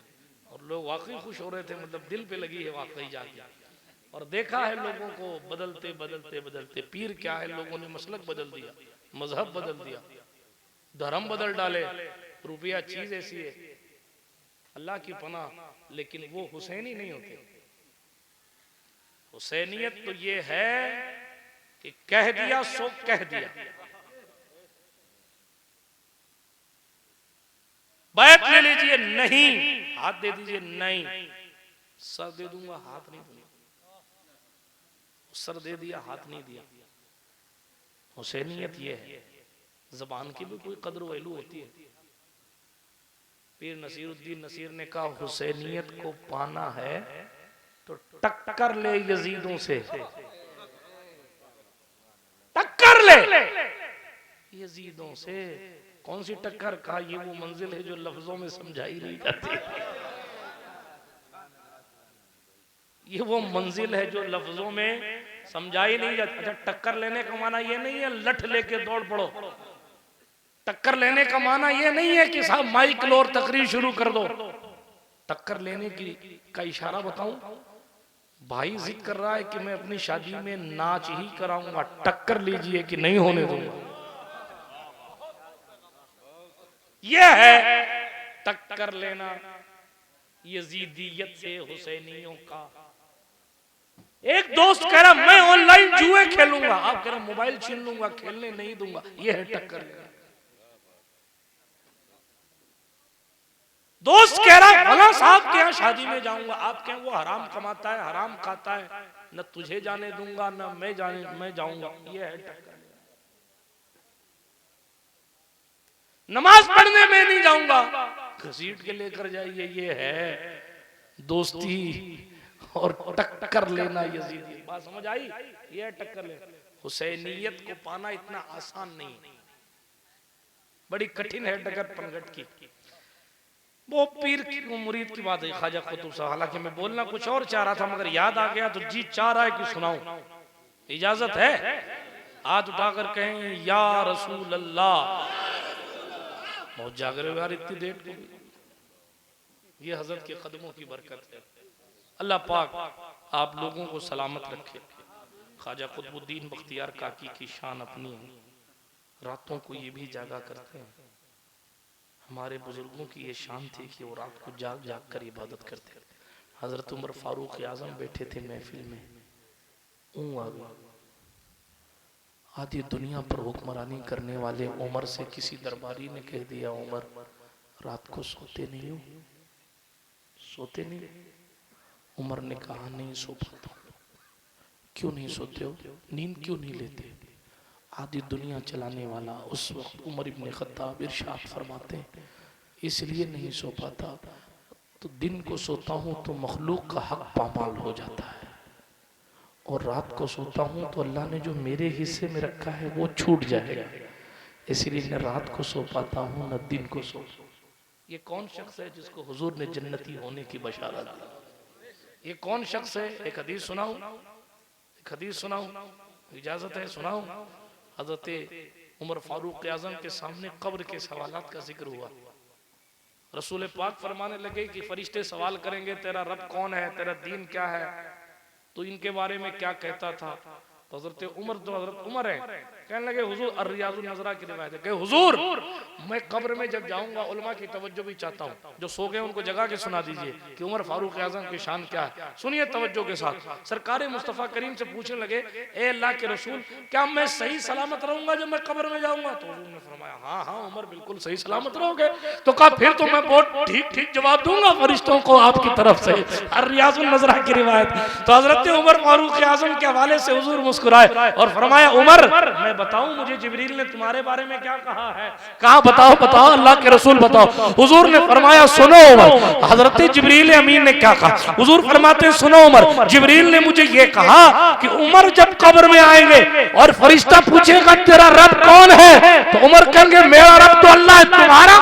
और लोग वाकई खुश हो रहे थे, मतलब दिल पे लगी है वाकई जाके। और देखा है लोगों को बदलते बदलते बदलते, पीर क्या है, लोगों ने मसलक बदल दिया, मजहब बदल दिया, धर्म बदल डाले। रुपया चीज ऐसी है अल्लाह की पनाह, लेकिन वो हुसैनी नहीं होते। हुसैनियत तो ये है कि कह दिया सो कह दिया। बैठ ले लीजिए, नहीं हाथ दे दीजिए, नहीं सर दे दूंगा, हाथ नहीं दूंगा। सर दे दिया, हाथ नहीं दिया। हुसैनियत ये है। जबान की भी कोई कदर वैल्यू होती है। पीर नसीरुद्दीन नसीर ने कहा हुसैनियत को पाना है तो टक्कर ले यजीदों से, टक्कर ले यजीदों से। कौन सी टक्कर? कहा ये वो मंजिल है जो लफ्जों में समझाई नहीं जाती, ये वो मंजिल है जो लफ्जों में समझाई नहीं जाती। अच्छा टक्कर लेने का माना ये नहीं है लठ लेके दौड़ पड़ो। टक्कर लेने का माना ये नहीं है कि साहब माइक लो और तकरीर शुरू कर दो। टक्कर लेने की का इशारा बताऊं, भाई जिद कर रहा है कि मैं अपनी शादी में नाच ही कराऊंगा, टक्कर लीजिए कि नहीं होने दूंगा। यह है टक्कर लेना यजीदियत से हुसैनियों का। एक दोस्त कह रहा मैं ऑनलाइन जुए खेलूंगा, आप कह रहे मोबाइल छीन लूंगा, खेलने नहीं दूंगा। यह है टक्कर लेना। दोस्त कह रहा है फला साहब के यहाँ शादी में जाऊंगा, आप कहें वो हराम कमाता है, हराम खाता है, न तुझे जाने दूंगा न मैं जाऊंगा। ये है टक्कर। नमाज पढ़ने में नहीं जाऊंगा, घसीट के लेकर जाइए। ये है दोस्ती और टक्कर लेना। यजीदी बात समझ आई? ये है टक्कर लेना। हुसैनियत को पाना इतना आसान नहीं, बड़ी कठिन है डगर पनगट की। वो पीर की मुरीद की बात है, ख्वाजा कुतुब साहब। हालांकि मैं बोलना कुछ और चाह रहा था, मगर याद आ गया तो जी चाह रहा है कि सुनाऊं। इजाजत है? हाथ उठाकर कहें या रसूल अल्लाह। बहुत जागरे यार, इतनी देर को। ये हजरत के कदमों की बरकत है। अल्लाह पाक आप लोगों को सलामत रखे। ख्वाजा कुतुबुद्दीन बख्तियार काकी की शान अपनी है, रातों को ये भी जागा करते हैं। हमारे बुजुर्गों की ये शान थी कि वो रात को जाग जाग कर इबादत करते थे। हजरत उमर फारूक आजम बैठे थे महफिल में, आ गई। आधी दुनिया पर हुक्मरानी करने वाले उमर से किसी दरबारी ने कह दिया, उमर रात को सोते नहीं हो? सोते नहीं? उमर ने कहा नहीं सो पाता। क्यों नहीं सोते हो? नींद क्यों नहीं लेते? आधी दुनिया चलाने वाला उस वक्त उमर इब्न खत्ताब इरशाद फरमाते हैं, इसलिए नहीं सो पाता तो दिन को सोता हूँ तो मखलूक का हक पामाल हो जाता है, और रात को सोता हूँ तो अल्लाह ने जो मेरे हिस्से में रखा है वो छूट जाएगा। इसलिए न रात को सो पाता हूँ न दिन को सो। ये कौन शख्स है जिसको हुजूर ने जन्नती होने की बशारत दी? ये कौन शख्स है? एक हदीस सुनाऊं? एक हदीस सुनाऊं? इजाजत है? सुनाऊं? हजरत उमर फारूक आजम के सामने कब्र के सवालात का जिक्र हुआ। रसूल पाक फरमाने लगे कि फरिश्ते सवाल करेंगे तेरा रब कौन है, तेरा दीन क्या है, तो इनके बारे में क्या कहता था? तो हजरत उमर है, कहने लगे हुजूर अर्रियाजुन नजरा की रिवायत है कि हुजूर मैं कब्र में जब जाऊंगा उलमा की तवज्जो भी चाहता हूँ, जो सो गए उनको जगा के सुना दीजिए कि उमर फारूक आजम की शान क्या है। सुनिए तवज्जो के साथ। सरकार मुस्तफ़ा करीम से पूछने लगे, ए अल्लाह के रसूल क्या मैं सही सलामत रहूंगा जब मैं कब्र में जाऊंगा? तो हुजूर ने फरमाया हाँ हाँ उमर बिल्कुल सही सलामत रहोगे। तो कहा फिर तो मैं बहुत ठीक ठीक जवाब दूंगा फरिश्तों को आपकी तरफ से। अर्रियाजुन नजरा की रिवायत। तो हजरत उमर फारूक आजम के हवाले से हुजूर मुस्कुराए और फरमाया उमर मैं बताऊं मुझे जिब्रील ने तुम्हारे बारे में क्या कहा है? कहा बताओ बताओ अल्लाह के रसूल बताओ। हुजूर ने फरमाया सुनो उमर। हजरत जिब्रील अमीन ने क्या कहा? हुजूर फरमाते सुनो उमर, जिब्रील ने मुझे ये कहा कि उमर जब कब्र में आएंगे और फरिश्ता पूछेगा तेरा रब कौन है, तो उमर कहेंगे मेरा रब तो अल्लाह है, तुम्हारा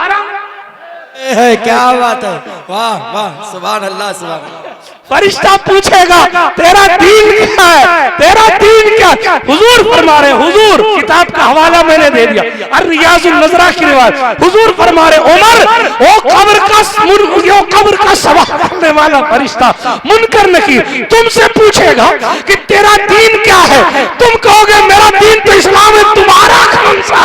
है। क्या बात है, वाह वाह, सुभान अल्लाह सुभान अल्लाह। फरिश्ता पूछेगा तेरा दीन क्या है, तेरा दीन क्या? हुजूर फरमा रहे, हुजूर किताब का हवाला मैंने दे दिया, अर्रियाजुन नजरा की रिवायत। हुजूर फरमा रहे उमर वो कब्र का सवाल करने वाला फरिश्ता मुनकर नकीर तुमसे पूछेगा कि तेरा दीन क्या है, तुम कहोगे मेरा दीन तो इस्लाम है, तुम्हारा कौन सा?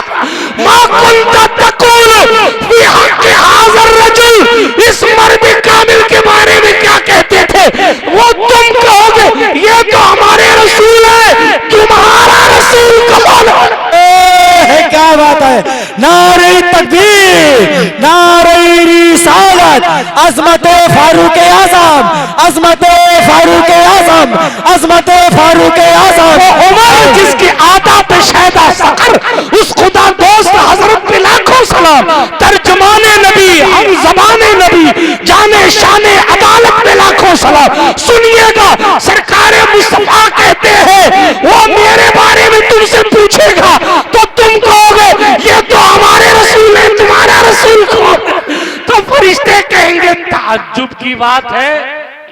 मा कुंता तक़ूलु फी हक़्क़ि हाज़र रजुल, इस मर्द कामिल के बारे में क्या कहते थे? वो तुम कहोगे ये तो हमारे रसूल है, तुम्हारा रसूल कौन है? क्या बात है, नारे तकबीर, नारे रिसालत, अज़मत फारूक आज़म, अज़मत फारूक आज़म, अज़मत फारूक आज़म। उमर जिसकी आदत शैदा सकर, उस खुदा दोस्त हजरत पे लाखों सलाम, तर्जुमाने नबी, हम ज़बाने नबी, जाने शाने अदालत पे लाखों सलाम। सुनिएगा सरकारे मुस्तफा कहते हैं वो मेरे बारे में तुमसे पूछेगा तो तुम कहोगे ये तो हमारे रसूल है, तुम्हारा रसूल कौन है? तो फरिश्ते कहेंगे ताज्जुब की बात है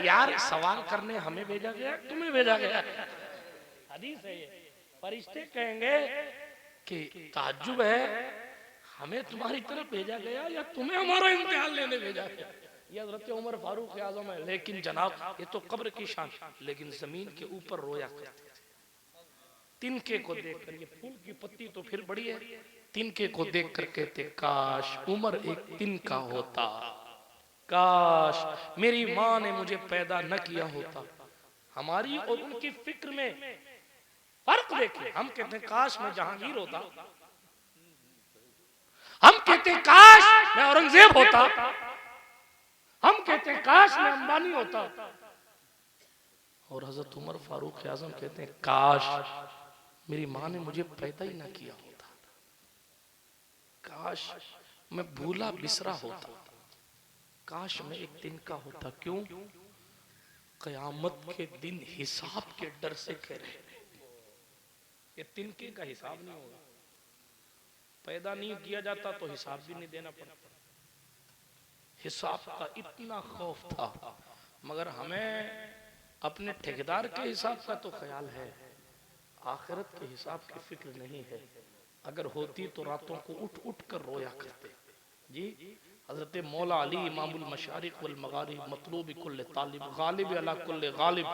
यार, सवाल करने हमें भेजा गया, तुम्हें भेजा गया। हदीस है ये। फरिश्ते कहेंगे कि ताज्जुब है, हमें तुम्हारी तरफ भेजा गया या तुम्हें हमारा इम्तिहान लेने भेजा गया? ये हज़रत उमर फारूक आज़म है। लेकिन जनाब ये तो कब्र की शान, लेकिन जमीन के ऊपर रोया करते थे। तिनके को देखकर, ये फूल की पत्ती तो फिर बड़ी है, तिनके को देखकर कहते काश उमर एक तिनका होता, काश मेरी माँ ने मुझे पैदा न किया होता। हमारी और उनकी फिक्र में फर्क देखिए। हम कहते हैं काश मैं जहांगीर होता, हम कहते हैं काश मैं औरंगजेब होता, हम कहते हैं काश मैं अंबानी होता, और हजरत उमर फारूक आजम कहते हैं काश मेरी माँ ने मुझे पैदा ही ना किया होता, काश मैं भूला बिसरा होता, काश मैं एक दिन का होता। क्यों? कयामत के दिन हिसाब के डर से कह रहे हैं। ये तिनके का हिसाब नहीं होगा, पैदा नहीं किया जाता तो हिसाब भी नहीं देना पड़ता। हिसाब का इतना खौफ था, मगर हमें अपने ठेकेदार के हिसाब का तो ख्याल है, आखिरत के हिसाब की फिक्र नहीं है। अगर होती तो रातों को उठ उठ कर रोया करते। जी हजरत मौला अली इमामुल मशारिक वल मगारिब मतलूब कुल्ल तालिब गालिब अला कुल्ल गालिब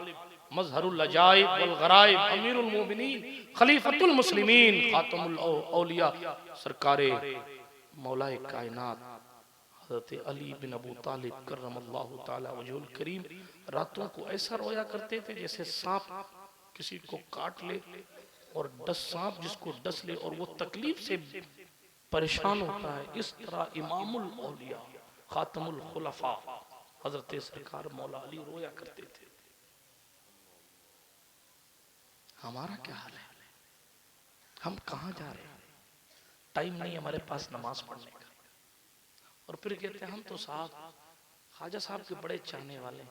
मजहरुल अजाइब वल गराइब अमीरुल मोमिनीन खलीफतुल मुस्लिमीन खातमुल औलिया सरकारे मौलाए कायनात हजरत अली बिन अबू तालिब करमल्लाहु ताला वजहुल करीम रातों को ऐसा रोया करते थे जैसे सांप किसी को काट ले और सांप जिसको डस ले और वो तकलीफ से परेशान होता है। इस तरह इमामुल औलिया खातमुल खुलफा हजरत सरकार मौला अली रोया करते थे। हमारा क्या हाल है? हम कहाँ जा रहे हैं? टाइम नहीं हमारे पास नमाज पढ़ने का, और फिर कहते हैं हम तो साहब ख्वाजा साहब के बड़े चाहने वाले,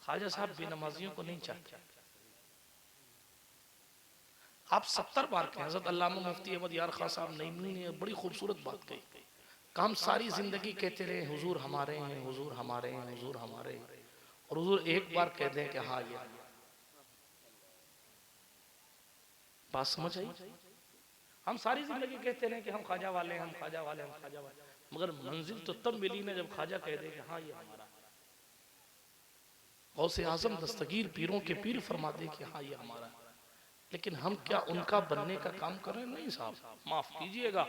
ख्वाजा साहब बेनमाजियों को नहीं चाहते। आप 70 बार कहें, हज़रत अल्लामा मुफ्ती अहमद यार खान साहब नईमी ने बड़ी खूबसूरत बात कही कि हम सारी जिंदगी कहते रहे हुजूर हमारे हैं, हुजूर हमारे हैं, हुजूर हमारे हैं, और हुजूर एक बार कह दें कि हाँ ये बात समझ आई। हम सारी जिंदगी कहते रहे कि हम ख्वाजा वाले हैं, हम ख्वाजा वाले, हम ख्वाजा वाले, मगर मंजिल तो तब मिली ना जब ख्वाजा कह दे कि हाँ ये हमारा। गौसे आजम दस्तगीर पीरों के पीर फरमा दे कि हाँ ये हमारा। लेकिन हम क्या उनका बनने का काम कर रहे हैं? नहीं साहब, माफ कीजिएगा,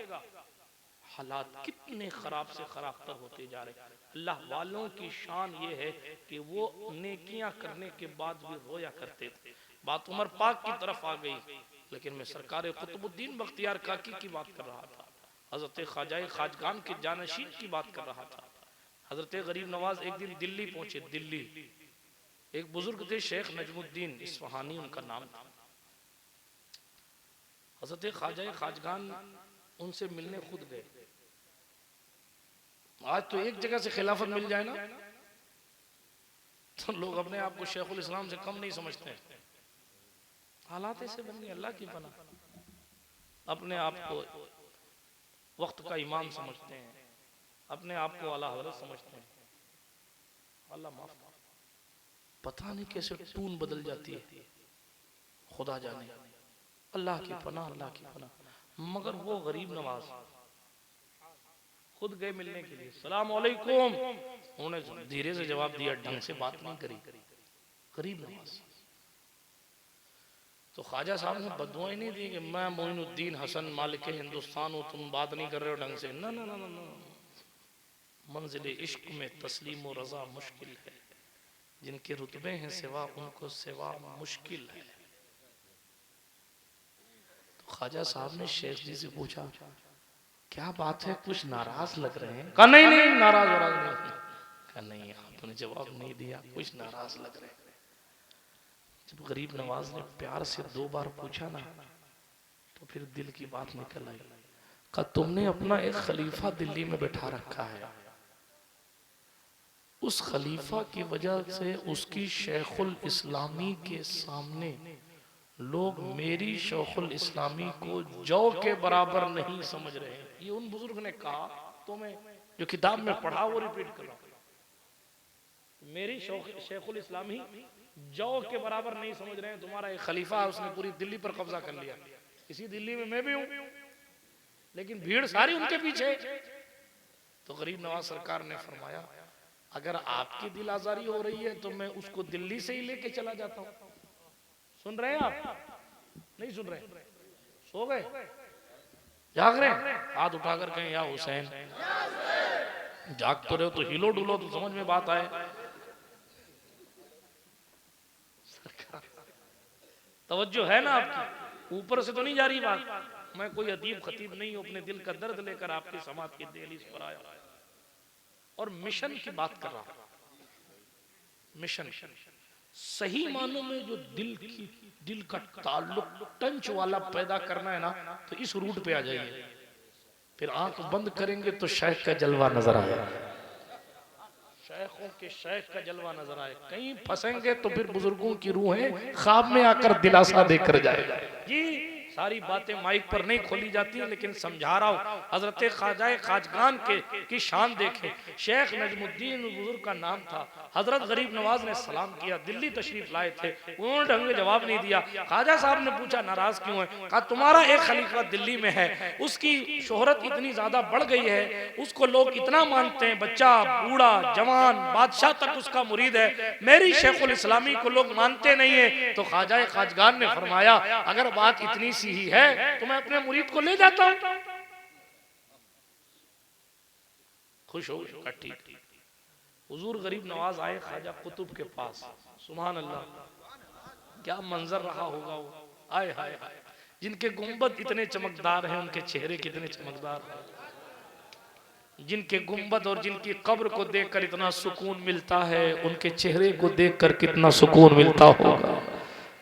हालात कितने खराब से खराब तर होते जा रहे हैं। अल्लाह वालों की शान ये है कि वो नेकियां करने के बाद भी रोया करते थे। बात उमर पाक की तरफ आ गई, लेकिन मैं सरकार कुतुबुद्दीन बख्तियार काकी की बात कर रहा था, हजरत ख्वाजा खाजगान के जानशीन की बात कर रहा था। हजरत गरीब नवाज एक दिन दिल्ली पहुंचे। दिल्ली एक बुजुर्ग थे शेख नजमुद्दीन इस्फहानी उनका नाम था। हजरत ख्वाजा खाजगान उनसे मिलने खुद गए। आज तो एक जगह से खिलाफत मिल जाए ना तो लोग अपने आप को शेखुल इस्लाम से कम नहीं समझते हैं। हालात ऐसे बन गए, अल्लाह की पनाह। अपने आप को वक्त का इमाम समझते हैं, अपने आप को आला हज़रत समझते हैं। अल्लाह माफ कर, पता नहीं कैसे टून बदल जाती है, खुदा जाने। अल्लाह की पनाह, अल्लाह की पनाह। मगर वो गरीब नवाज खुद गए मिलने के लिए, सलाम अलैकुम, उन्होंने धीरे से जवाब दिया, ढंग से बात नहीं करी। गरीब नवाज तो ख्वाजा साहब ने बददुआएं नहीं दी कि मैं मोइनुद्दीन हसन मालिक हिंदुस्तान हूँ, तुम बात नहीं कर रहे हो ढंग से। ना ना ना ना ना, मंजिल इश्क में तस्लीम और रजा मुश्किल है, जिनके रुतबे हैं सिवा उनको सिवा मुश्किल है। तो ख्वाजा साहब ने शेख जी से पूछा, क्या बात है, कुछ नाराज लग रहे हैं? कहा नहीं नहीं, नाराज नहीं। कहा नहीं, आपने जवाब नहीं दिया, कुछ नाराज लग रहे हैं। जब गरीब नवाज ने प्यार से 2 बार पूछा ना, तो फिर दिल की बात निकल आई। कहा तुमने अपना एक खलीफा दिल्ली में बैठा रखा है, उस खलीफा की वजह से उसकी शेखुल इस्लामी के सामने लोग मेरी शेखुल इस्लामी को जौ के बराबर नहीं समझ रहे हैं। ये उन बुजुर्ग ने कहा, तो मैं जो किताब में पढ़ा वो रिपीट कर रहा हूं। मेरी शेखुल इस्लामी जौ के बराबर नहीं समझ रहे हैं। तुम्हारा एक खलीफा है, उसने पूरी दिल्ली पर कब्जा कर लिया। इसी दिल्ली में मैं भी हूं, लेकिन भीड़ सारी उनके पीछे। तो गरीब नवाज सरकार ने फरमाया, अगर आपकी दिल आजारी हो रही है तो मैं उसको दिल्ली से ही लेके चला जाता हूं। सुन रहे हैं आप? नहीं सुन रहे? सो गए? जाग रहे हैं? हाथ उठाकर कहें या हुसैन। जाग तो रहे हो तो हिलो डुलो तो समझ में बात आए। तवज्जो है ना आपकी? ऊपर से तो नहीं जा रही बात। मैं कोई अदीब खतीब नहीं हूं, अपने दिल का दर्द लेकर आपकी समाज की दहलीज पर आया और मिशन की बात कर रहा हूं। मिशन। सही मानों में जो दिल का ताल्लुक टंच वाला पैदा करना है ना, तो इस रूट पे आ जाइए। फिर आंख बंद करेंगे तो शेख का जलवा नजर आएगा, शेखों के शेख का जलवा नजर आए। कहीं फंसेंगे तो फिर बुजुर्गों की रूहें ख्वाब में आकर दिलासा देकर जाएगा। जी सारी बातें माइक पर नहीं खोली जाती हैं, लेकिन समझा रहा हूँ। हजरत ख्वाजा खाजगान की शान देखें। शेख नजमुद्दीन बुजुर्ग का नाम था। हजरत गरीब नवाज ने सलाम किया, दिल्ली तशरीफ लाए थे, उन्होंने ढंग से जवाब नहीं दिया। ख्वाजा साहब ने पूछा नाराज क्यों है? कहा तुम्हारा एक खलीफा दिल्ली में है, उसकी शोहरत इतनी ज्यादा बढ़ गई है, उसको लोग इतना मानते हैं, बच्चा बूढ़ा जवान बादशाह तक उसका मुरीद है, मेरी शेखुल इस्लामी को लोग मानते नहीं है। तो ख्वाजा खाजगान ने फरमाया अगर बात इतनी सी ही है तो मैं अपने मुरीद को ले जाता हूं। खुश हो गया, ठीक। हुजूर गरीब नवाज आए ख्वाजा कुतुब के पास। सुभान अल्लाह, क्या मंजर रहा होगा वो। आए हाय हाय, जिनके गुंबद इतने चमकदार हैं उनके चेहरे कितने चमकदार हैं। जिनके गुंबद और जिनकी कब्र को देखकर इतना सुकून मिलता है, उनके चेहरे को देखकर कितना सुकून मिलता होगा।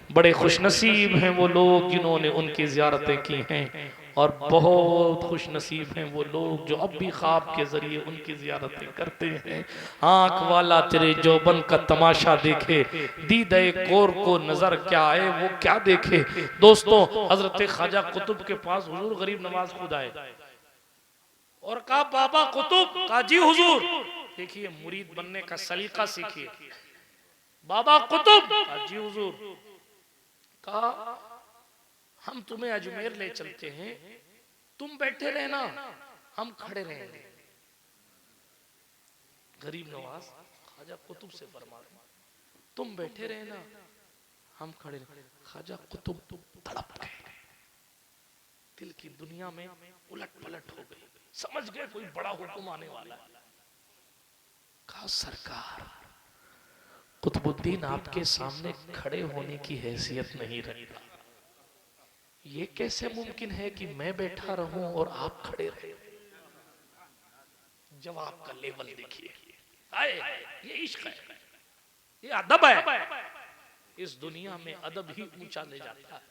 बड़े खुशनसीब हैं वो लोग जिन्होंने उनकी ज़ियारतें की हैं, और बहुत खुश नसीब हैं वो लोग जो अब भी ख्वाब के जरिए उनकी ज़ियारतें करते हैं। आँख वाला तेरे जोबन का तमाशा देखे, दीदे कोर को नजर क्या आए वो क्या देखे। दोस्तों, हजरत ख्वाजा कुतुब के पास हुजूर गरीब नवाज खुद आए और कहा बाबा कुतुब। कहा जी हुजूर। देखिए मुरीद बनने का सलीका सीखिए। बाबा कुतुब। कहा जी हुजूर। कहा हम तुम्हें अजमेर ले चलते हैं, तुम बैठे रहना, हम खड़े रहेंगे। गरीब नवाज ख्वाजा कुतुब से फरमा तुम बैठे रहना, हम खड़े रहेंगे। ख्वाजा कुतुब तड़प गए, दिल की दुनिया में उलट पलट हो गई, समझ गए कोई बड़ा हुक्म आने वाला है। कहा सरकार, कुतुबुद्दीन आपके सामने खड़े होने की हैसियत नहीं रखता, ये कैसे मुमकिन है कि मैं बैठा रहूं और आप खड़े रहे। जवाब का लेवल देखिए, ये इश्क है, ये अदब है। इस दुनिया में अदब ही ऊंचा ले जाता है,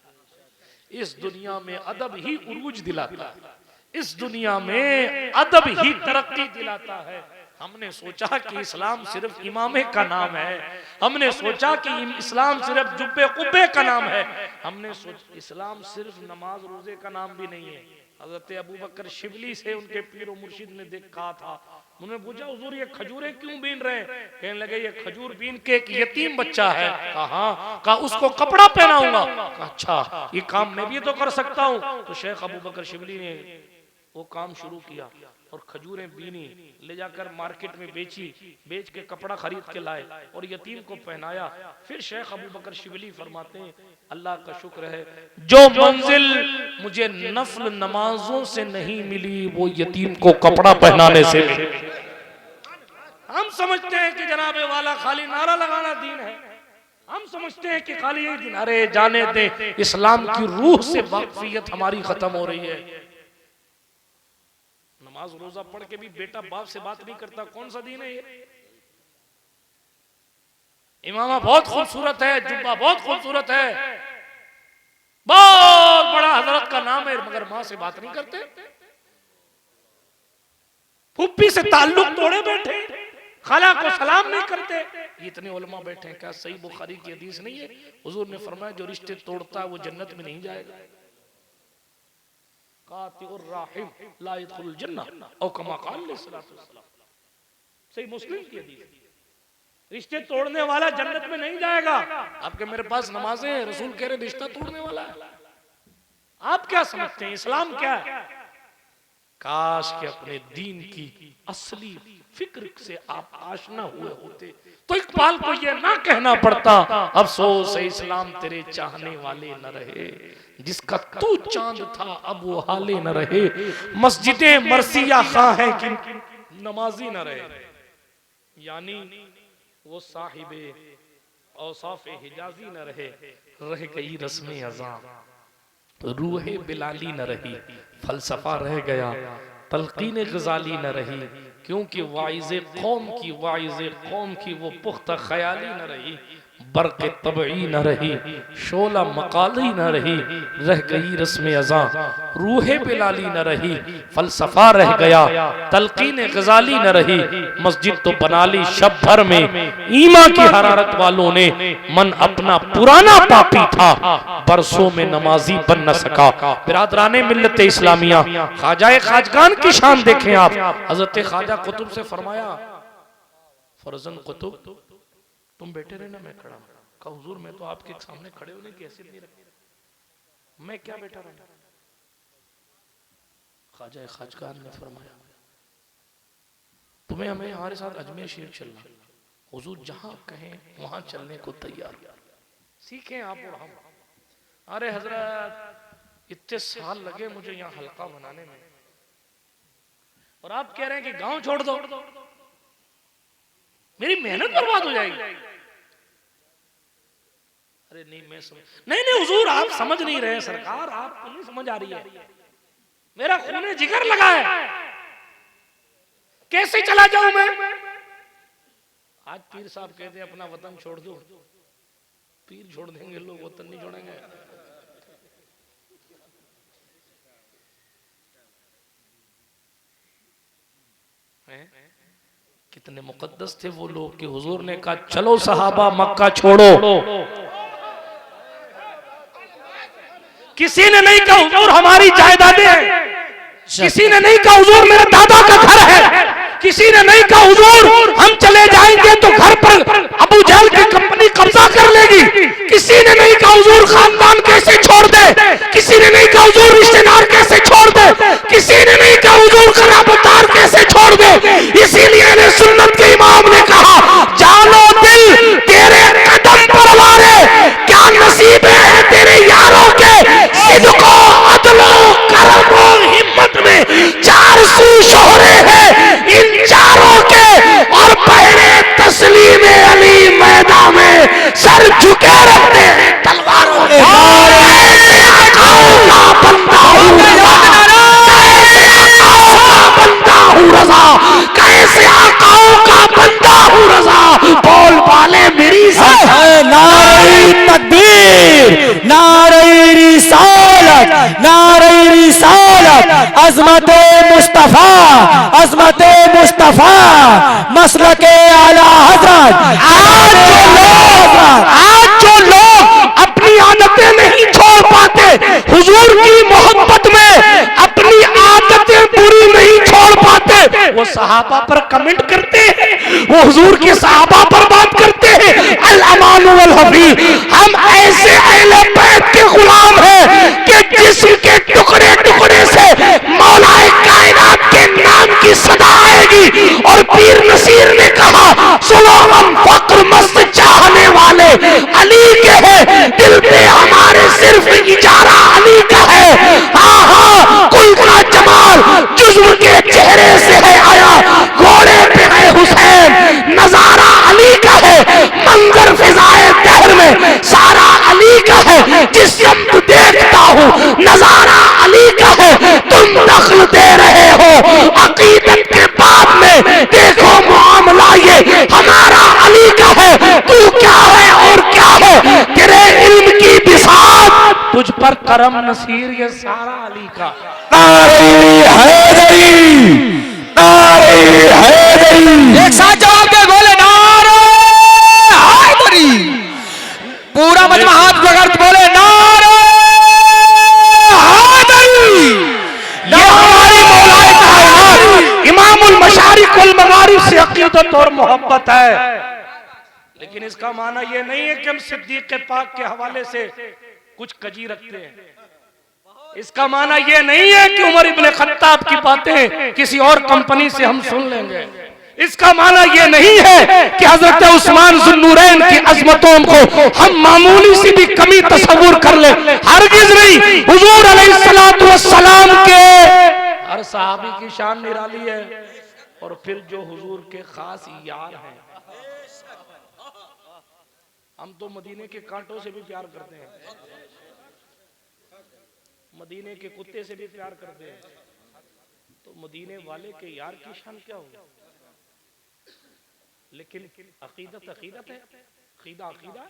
इस दुनिया में अदब ही उरूज दिलाता है, इस दुनिया में अदब ही तरक्की दिलाता है। हमने सोचा कि इस्लाम सिर्फ इमामे का नाम है, हमने सोचा कि इस्लाम सिर्फ जुब्बे कुब्बे का नाम है, हमने सोचा इस्लाम सिर्फ नमाज रोजे का नाम भी नहीं है। हजरत अबू बकर शिबली से उनके पीर और मुर्शिद ने देखा था, उन्होंने पूछा हुजूर ये खजूरें क्यों बीन रहे हैं? कहने लगे ये खजूर बीन के एक यतीम बच्चा है। कहा उसको कपड़ा पहनाऊंगा। अच्छा ये काम मैं भी तो कर सकता हूँ। तो शेख अबू बकर शिबली ने वो काम शुरू किया और खजूरें बीनी, ले जाकर मार्केट में बेची, बेच के कपड़ा खरीद के लाए और यतीम को पहनाया। फिर शेख अबू बकर शिबली फरमाते हैं अल्लाह का शुक्र है जो मंजिल मुझे नफल नमाजों से नहीं मिली वो यतीम को कपड़ा पहनाने से मिली। हम समझते हैं कि जनाबे वाला खाली नारा लगाना दीन है, हम समझते हैं कि खाली एक दिन, अरे जाने दे, इस्लाम की रूह से वाकफियत हमारी खत्म हो रही है। नमाज रोजा पढ़ के भी बेटा बाप से बात नहीं करता, कौन सा दीन है ये? इमामा बहुत खूबसूरत है, जुब्बा बहुत खूबसूरत है, बहुत बड़ा हजरत का नाम है, मगर मां से बात नहीं करते, फुप्पी से ताल्लुक तोड़े बैठे, खाला को सलाम नहीं करते। इतने उलमा बैठे हैं, क्या सही बुखारी की हदीस नहीं है? हुजूर ने फरमाया जो रिश्ते तोड़ता है वो जन्नत में नहीं जाएगा। सही मुस्लिम की हदीस, रिश्ते तोड़ने वाला जन्नत में नहीं जाएगा। आपके मेरे पास नमाजें हैं, रसूल कह रहे रिश्ता तोड़ने वाला है। आप क्या समझते हैं इस्लाम क्या है? काश के अपने दीन की असली फिक्र से आप आशना हुए होते तो इकबाल को ये ना कहना पड़ता अफसोस है इस्लाम तेरे चाहने वाले न रहे, जिसका तू चांद था अब वो हाले न रहे। मस्जिदें मरसिया खां है कि नमाजी न रहे, यानी वो साहिबे औसाफे हिजाजी न रहे, रह गई रस्में अज़ां रूहे बिलाली न रही, फलसफा रह गया तलकीन गजाली न रही, क्योंकि वाइज़े कौम की वो पुख्ता ख्याली न रही, बर्क़ तबई न रही, शोला मकाली न रही, रह गई रस्म अज़ा, रूहे बिलाली न रही, फलसफा रह गया, तलकीन गजाली न रही, मस्जिद तो बना ली शब भर में, ईमा की हरारत वालों ने, मन अपना पुराना पापी था, बरसों में नमाजी बन न सका। बिरादराने मिल्लत इस्लामिया, ख्वाजा खाजगान की शान देखें आप। हजरत ख्वाजा कुतुब से फरमाया, फरजन कुतुब तुम बैठे रहना, मैं खड़ा हूं। कहा हुजूर मैं तो आपके सामने खड़े होने की हैसियत नहीं रखती, मैं क्या बैठा रहूं। ख्वाजा खाजगान ने फरमाया, तुम्हें हमें हमारे साथ अजमेर शरीफ चलना, हुजूर जहां कहें वहां चलने को तैयार, सीखें आप और हम। अरे हजरत इतने साल लगे मुझे यहाँ हल्का बनाने में, और आप कह रहे हैं कि गांव छोड़ दो, मेरी मेहनत बर्बाद हो जाएगी। अरे नहीं मैं नहीं हुजूर आप समझ नहीं रहे, सरकार आपको नहीं समझ आ रही है, मेरा खून जिगर लगा है, कैसे चला जाऊं मैं। आज पीर साहब कहते हैं अपना वतन छोड़ दो, पीर छोड़ देंगे लोग, वतन नहीं छोड़ेंगे। कितने मुकद्दस थे वो लोग कि हुजूर ने कहा चलो सहाबा मक्का छोड़ो, किसी ने नहीं कहा हुजूर हमारी जायदादें हैं, किसी ने नहीं कहा हुजूर मेरे दादा का घर है, किसी ने नहीं कहा हुजूर हम चले जाएंगे तो घर पर अबू जहल की कंपनी कब्जा कर लेगी, किसी ने नहीं कहा हुजूर खानदान कैसे छोड़ दे, किसी ने नहीं कहा हुजूर रिश्तेदार कैसे छोड़ दे, किसी ने नहीं कहा हुजूर खराबदार कैसे छोड़ दे। इसीलिए अहले सुन्नत के इमाम ने कहा जानो दिल तेरे कदम पर वारे, क्या नसीब है तेरे यारों के, सिद्को अदलो करम और हिम्मत में चार सू शोहरे हैं इन चारों के, और पहले तस्लीम अली मैदान में सर झुके रहते हैं तलवारों के। कैसे आकाओं का बंदा हूँ रज़ा, कैसे आकाओं का बंदा हूँ रज़ा, बोल वाले मेरी नारे तकबीर, नारे रिसालत, नारे रिसालत, अज़मते मुस्तफा, अज़मते मुस्तफा, मसलके आला हज़रत। आज जो लोग अपनी आदतें नहीं छोड़ पाते, हुजूर की मोहब्बत में अपनी आदतें बुरी नहीं छोड़ पाते, वो सहाबा पर कमेंट करते हैं, वो हुजूर के सहाबा पर बात करते हैं, अल अमान वल हफीज। हम ऐसे अहले बैत के गुलाम हैं कि जिस्म के टुकड़े टुकड़े से मौलाए कायनात के नाम की सदा आएगी। और पीर नसीर ने कहा सुनो हम फक्र मस्त चाहने वाले अली के हैं, दिल पे हमारे सिर्फ इजारा अली का है। हाँ हाँ कुल का जमाल जुज्म के चेहरे से है आया, घोड़े पे है हुसैन नजारा अली का है, मंजर फिजाए दहर में सारा अली का है, जिस शम्स देखता हूँ नजारा अली का है। तुम दखल दे रहे हो अकीदत के बात में, देखो मामला ये हमारा अली का है, तू क्या है और क्या है, तेरे इल्म की बिसात तुझ पर करम नसीर ये सारा अली का। नारे हैदरी, नारे हैदरी, एक साथ जवाब दे, बोले नारे हैदरी। पूरा मजमा हाथ पकड़ बोले नारे हैदरी। ये हमारी मौलाए कायनात इमामुल मशारिक वल मगारिब से अकीदत और मोहब्बत है। लेकिन इसका माना यह नहीं है कि हम सिद्दीक पाक के हवाले से कुछ कजी रखते हैं, इसका माना यह नहीं है कि उमर इब्ने खत्ताब की बातें किसी और कंपनी से हम सुन लेंगे, इसका माना यह नहीं है कि हजरत उस्मान ज़ुन्नूरैन की अजमतों को हम मामूली सी भी कमी तस्वुर कर ले, हरगिज नहीं। हुजूर अलैहिस्सलातु वस्सलाम के हर सहाबी की शान निराली है, और फिर जो हुजूर के खास यार हैं, हम तो मदीने के कांटों से भी प्यार करते हैं, मदीने के कुत्ते से भी प्यार करते हैं, तो मदीने वाले के यार की शान क्या होगी। लेकिन अकीदत अकीदत है, अकीदा अकीदा,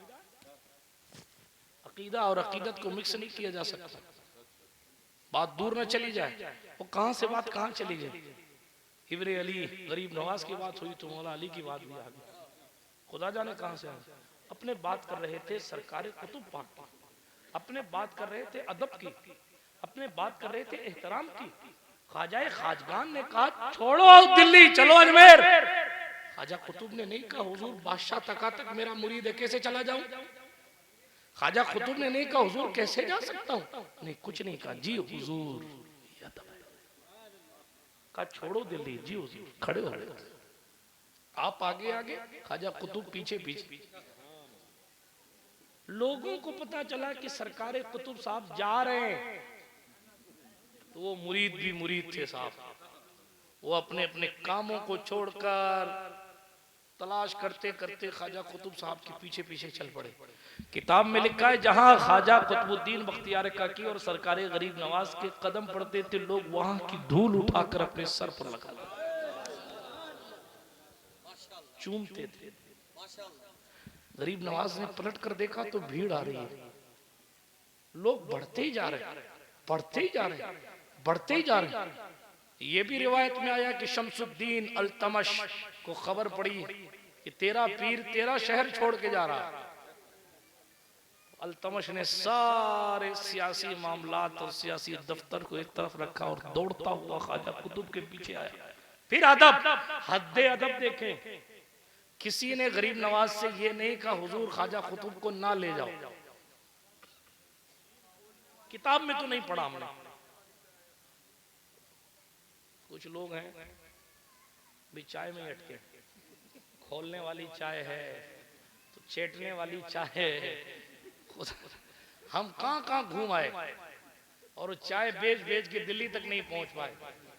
अकीदा और अकीदत को मिक्स नहीं किया जा सकता। बात दूर न चली जाए, वो कहां से बात कहां चली गई। इब्ने अली गरीब नवाज की बात हुई तो मौला अली की बात भी आ गई, खुदा जाने कहां से आ गई। अपने बात कर रहे थे सरकार कुतुब पाक की, अपने बात कर रहे थे अदब की, अपने बात कर रहे थे एहतराम की। ख्वाजाए खाजगान ने कहा छोड़ो दिल्ली चलो अजमेर। ख्वाजा कुतुब ने नहीं कहा हुजूर बादशाह तक मेरा मुरीद है कैसे चला जाऊं। ख्वाजा कुतुब ने नहीं कहा हुजूर कैसे जा सकता हूं, नहीं कुछ नहीं कहा। जी हुजूर कहा छोड़ो दिल्ली, जी हुजूर खड़े हो गए। आप आगे आगे, ख्वाजा कुतुब पीछे पीछे। लोगों को पता चला कि सरकार कुतुब साहब जा रहे हैं, तो वो मुरीद भी मुरीद थे साहब, वो अपने अपने कामों को छोड़कर तलाश करते करते ख्वाजा कुतुब साहब के पीछे पीछे चल पड़े। किताब में लिखा है जहां ख्वाजा कुतुबुद्दीन बख्तियार काकी और सरकार गरीब नवाज के कदम पड़ते थे, लोग वहां की धूल उठाकर अपने सर पर लगा चूमते थे। गरीब नवाज ने पलट कर देखा तो भीड़ आ रही है, लोग बढ़ते ही जा रहे हैं, बढ़ते ही जा रहे हैं, बढ़ते ही जा रहे हैं। ये भी रिवायत में आया कि शमसुद्दीन अल्तमश को खबर पड़ी कि तेरा पीर तेरा शहर छोड़ के जा रहा है। अल्तमश ने सारे सियासी मामलात और सियासी दफ्तर को एक तरफ रखा और दौड़ता हुआ ख्वाजा कुतुब के पीछे आया। फिर अदब, हद्दे अदब देखें, किसी ने गरीब नवाज से ये नहीं कहा हुजूर ख्वाजा कुतुब को ना ले जाओ। किताब में तो नहीं पढ़ा हमने। कुछ लोग हैं भी चाय में अटके, खोलने वाली चाय है तो चेटने वाली चाय है। हम कहां कहां घूम आए और चाय बेच बेच के दिल्ली तक नहीं पहुंच पाए,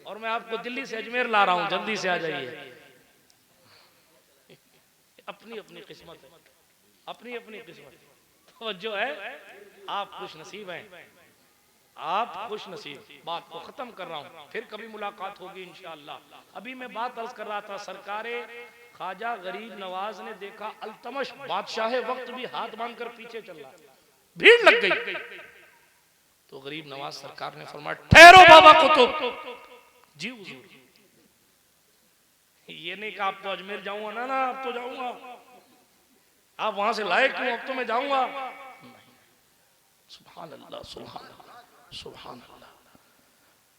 और मैं आपको दिल्ली से अजमेर ला रहा हूं, जल्दी से आ जाइए। अपनी अपनी किस्मत है, अपनी अपनी किस्मत। तो जो है आप खुश नसीब हैं, आप खुश नसीब। बात को खत्म कर रहा हूं, फिर कभी मुलाकात होगी इंशाअल्लाह। अभी मैं बात अर्ज कर रहा था, सरकारे ख्वाजा गरीब नवाज ने देखा अल्तमश बादशाह वक्त भी हाथ बांधकर पीछे चल रहा, भीड़ लग गई। तो गरीब नवाज सरकार ने फरमाया ठहरो बाबा कुतुब। जी हुजूर। ये नहीं कहा आप तो अजमेर जाऊंगा, ना ना अब तो जाऊंगा, आप वहां से लाए क्यों, अब तो मैं जाऊंगा। सुभान अल्लाह सुभान अल्लाह सुभान अल्लाह।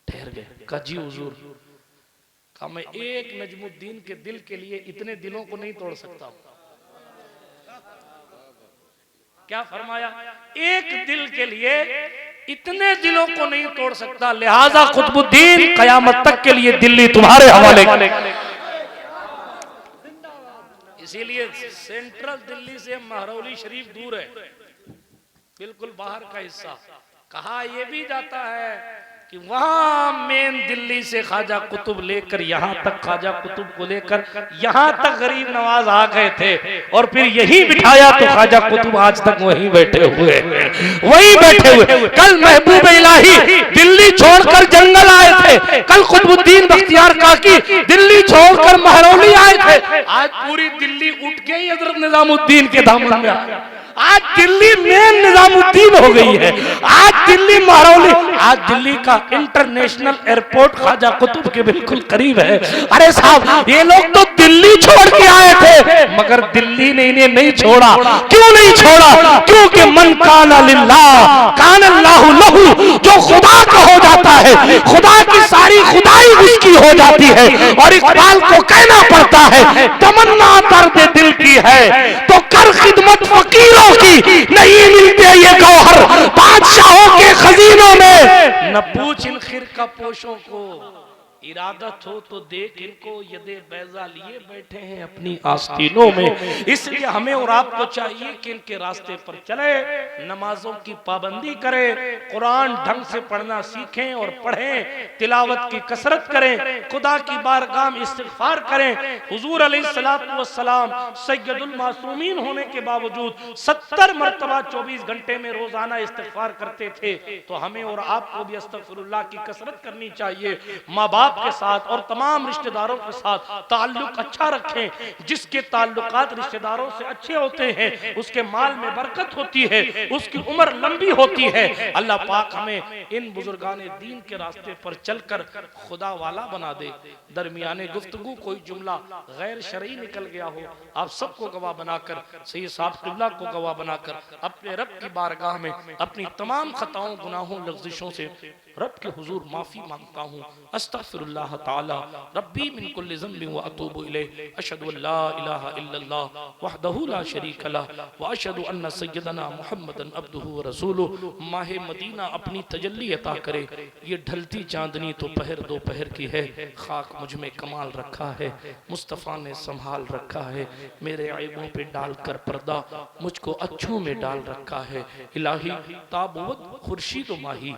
ठहर गए, कहा जी हुजूर। कहा मैं एक नजमुद्दीन के दिल के लिए इतने दिलों को नहीं तोड़ सकता। क्या फरमाया, एक दिल के लिए इतने दिलों को नहीं तोड़ सकता, लिहाजा कुतुबुद्दीन कयामत तक के लिए दिल्ली तुम्हारे हवाले। इसीलिए सेंट्रल दिल्ली से महरौली शरीफ दूर है, बिल्कुल बाहर का हिस्सा। कहा यह भी जाता है कि वहां मेन दिल्ली से ख्वाजा कुतुब लेकर यहां तक, ख्वाजा कुतुब को लेकर यहां तक गरीब नवाज आ गए थे और फिर यही बिठाया तो ख्वाजा कुतुब आज तक वहीं बैठे हुए, वहीं बैठे हुए। कल महबूब इलाही दिल्ली छोड़कर जंगल आए थे, कल कुतुबुद्दीन बख्तियार काकी दिल्ली छोड़कर महरौली आए थे, आज पूरी दिल्ली उठ के ही हजरत निजामुद्दीन के दामन में आ गया। आज दिल्ली मेन निजामुद्दीन हो गई है, आज दिल्ली महरौली, आज दिल्ली का इंटरनेशनल एयरपोर्ट ख्वाजा कुतुब के बिल्कुल करीब है। अरे साहब ये लोग तो दिल्ली छोड़ के आए थे, मगर दिल्ली ने इन्हें नहीं छोड़ा। क्यों नहीं छोड़ा? क्योंकि मन काना लिल्लाह कान अल्लाहु लहू, जो खुदा का हो जाता है खुदा की सारी खुदाई उसकी हो जाती है। और इकबाल को कहना पड़ता है तमन्ना दर्द दिल की है तो कर खिदमत फकीरों की, नहीं मिलते ये गौहर बादशाहों के खजीनों में। न पूछ इन खिरका पोशों को, इरादत हो तो देख इनको यदे बैजा लिए बैठे हैं अपनी आस्तीनों में। इसलिए हमें और आपको चाहिए कि इनके रास्ते पर चले, नमाजों की पाबंदी करें, कुरान ढंग से पढ़ना सीखें और पढ़ें, तिलावत की कसरत करें, खुदा की बारगाह में इस्तिग़फ़ार करें। हुजूर अलैहिस्सलातु वस्सलाम सय्यदुल मासूमीन होने के बावजूद 70 मरतबा 24 घंटे में रोजाना इस्तिग़फ़ार करते थे, तो हमें और आपको भी अस्तग़फ़िरुल्लाह की कसरत करनी चाहिए। माँ बाप बाप के साथ और तमाम रिश्तेदारों के साथ ताल्लुक अच्छा रखें। जिसके ताल्लुकात रिश्तेदारों से अच्छे होते हैं उसके माल में बरकत होती है, उसकी उम्र लंबी होती है। अल्लाह पाक हमें इन बुजुर्गाने दीन के रास्ते पर चलकर खुदा वाला बना दे। दरमियाने गुफ्तगू कोई जुमला गैर शरई निकल गया हो, आप सबको गवाह बनाकर, सैयद साहब क़िबला को गवाह बनाकर अपने रब की बारगाह में अपनी तमाम खताओं गुनाहों लग़्ज़िशों से रब के हुजूर माफी मांगता हूँ। अस्तग़फिरुल्लाह ताला रब्बी मिन कुल्लि ज़ंबिन व अतूबु इलैहि। अशहदु अल्ला इलाहा इल्लल्लाह वहदहु ला शरीका लह व अशहदु अन्ना सय्यदना मुहम्मदन अब्दुहु व रसूलुहु। माहे मदीना अपनी तजल्ली अता करे। ये ढलती चांदनी तो पहर दोपहर की है, खाक मुझ में कमाल रखा है, मुस्तफ़ा ने संभाल रखा है। मेरे ऐबों पे डालकर पर्दा मुझको अच्छों में डाल रखा है। इलाही ताबुवत खुर्शीद माही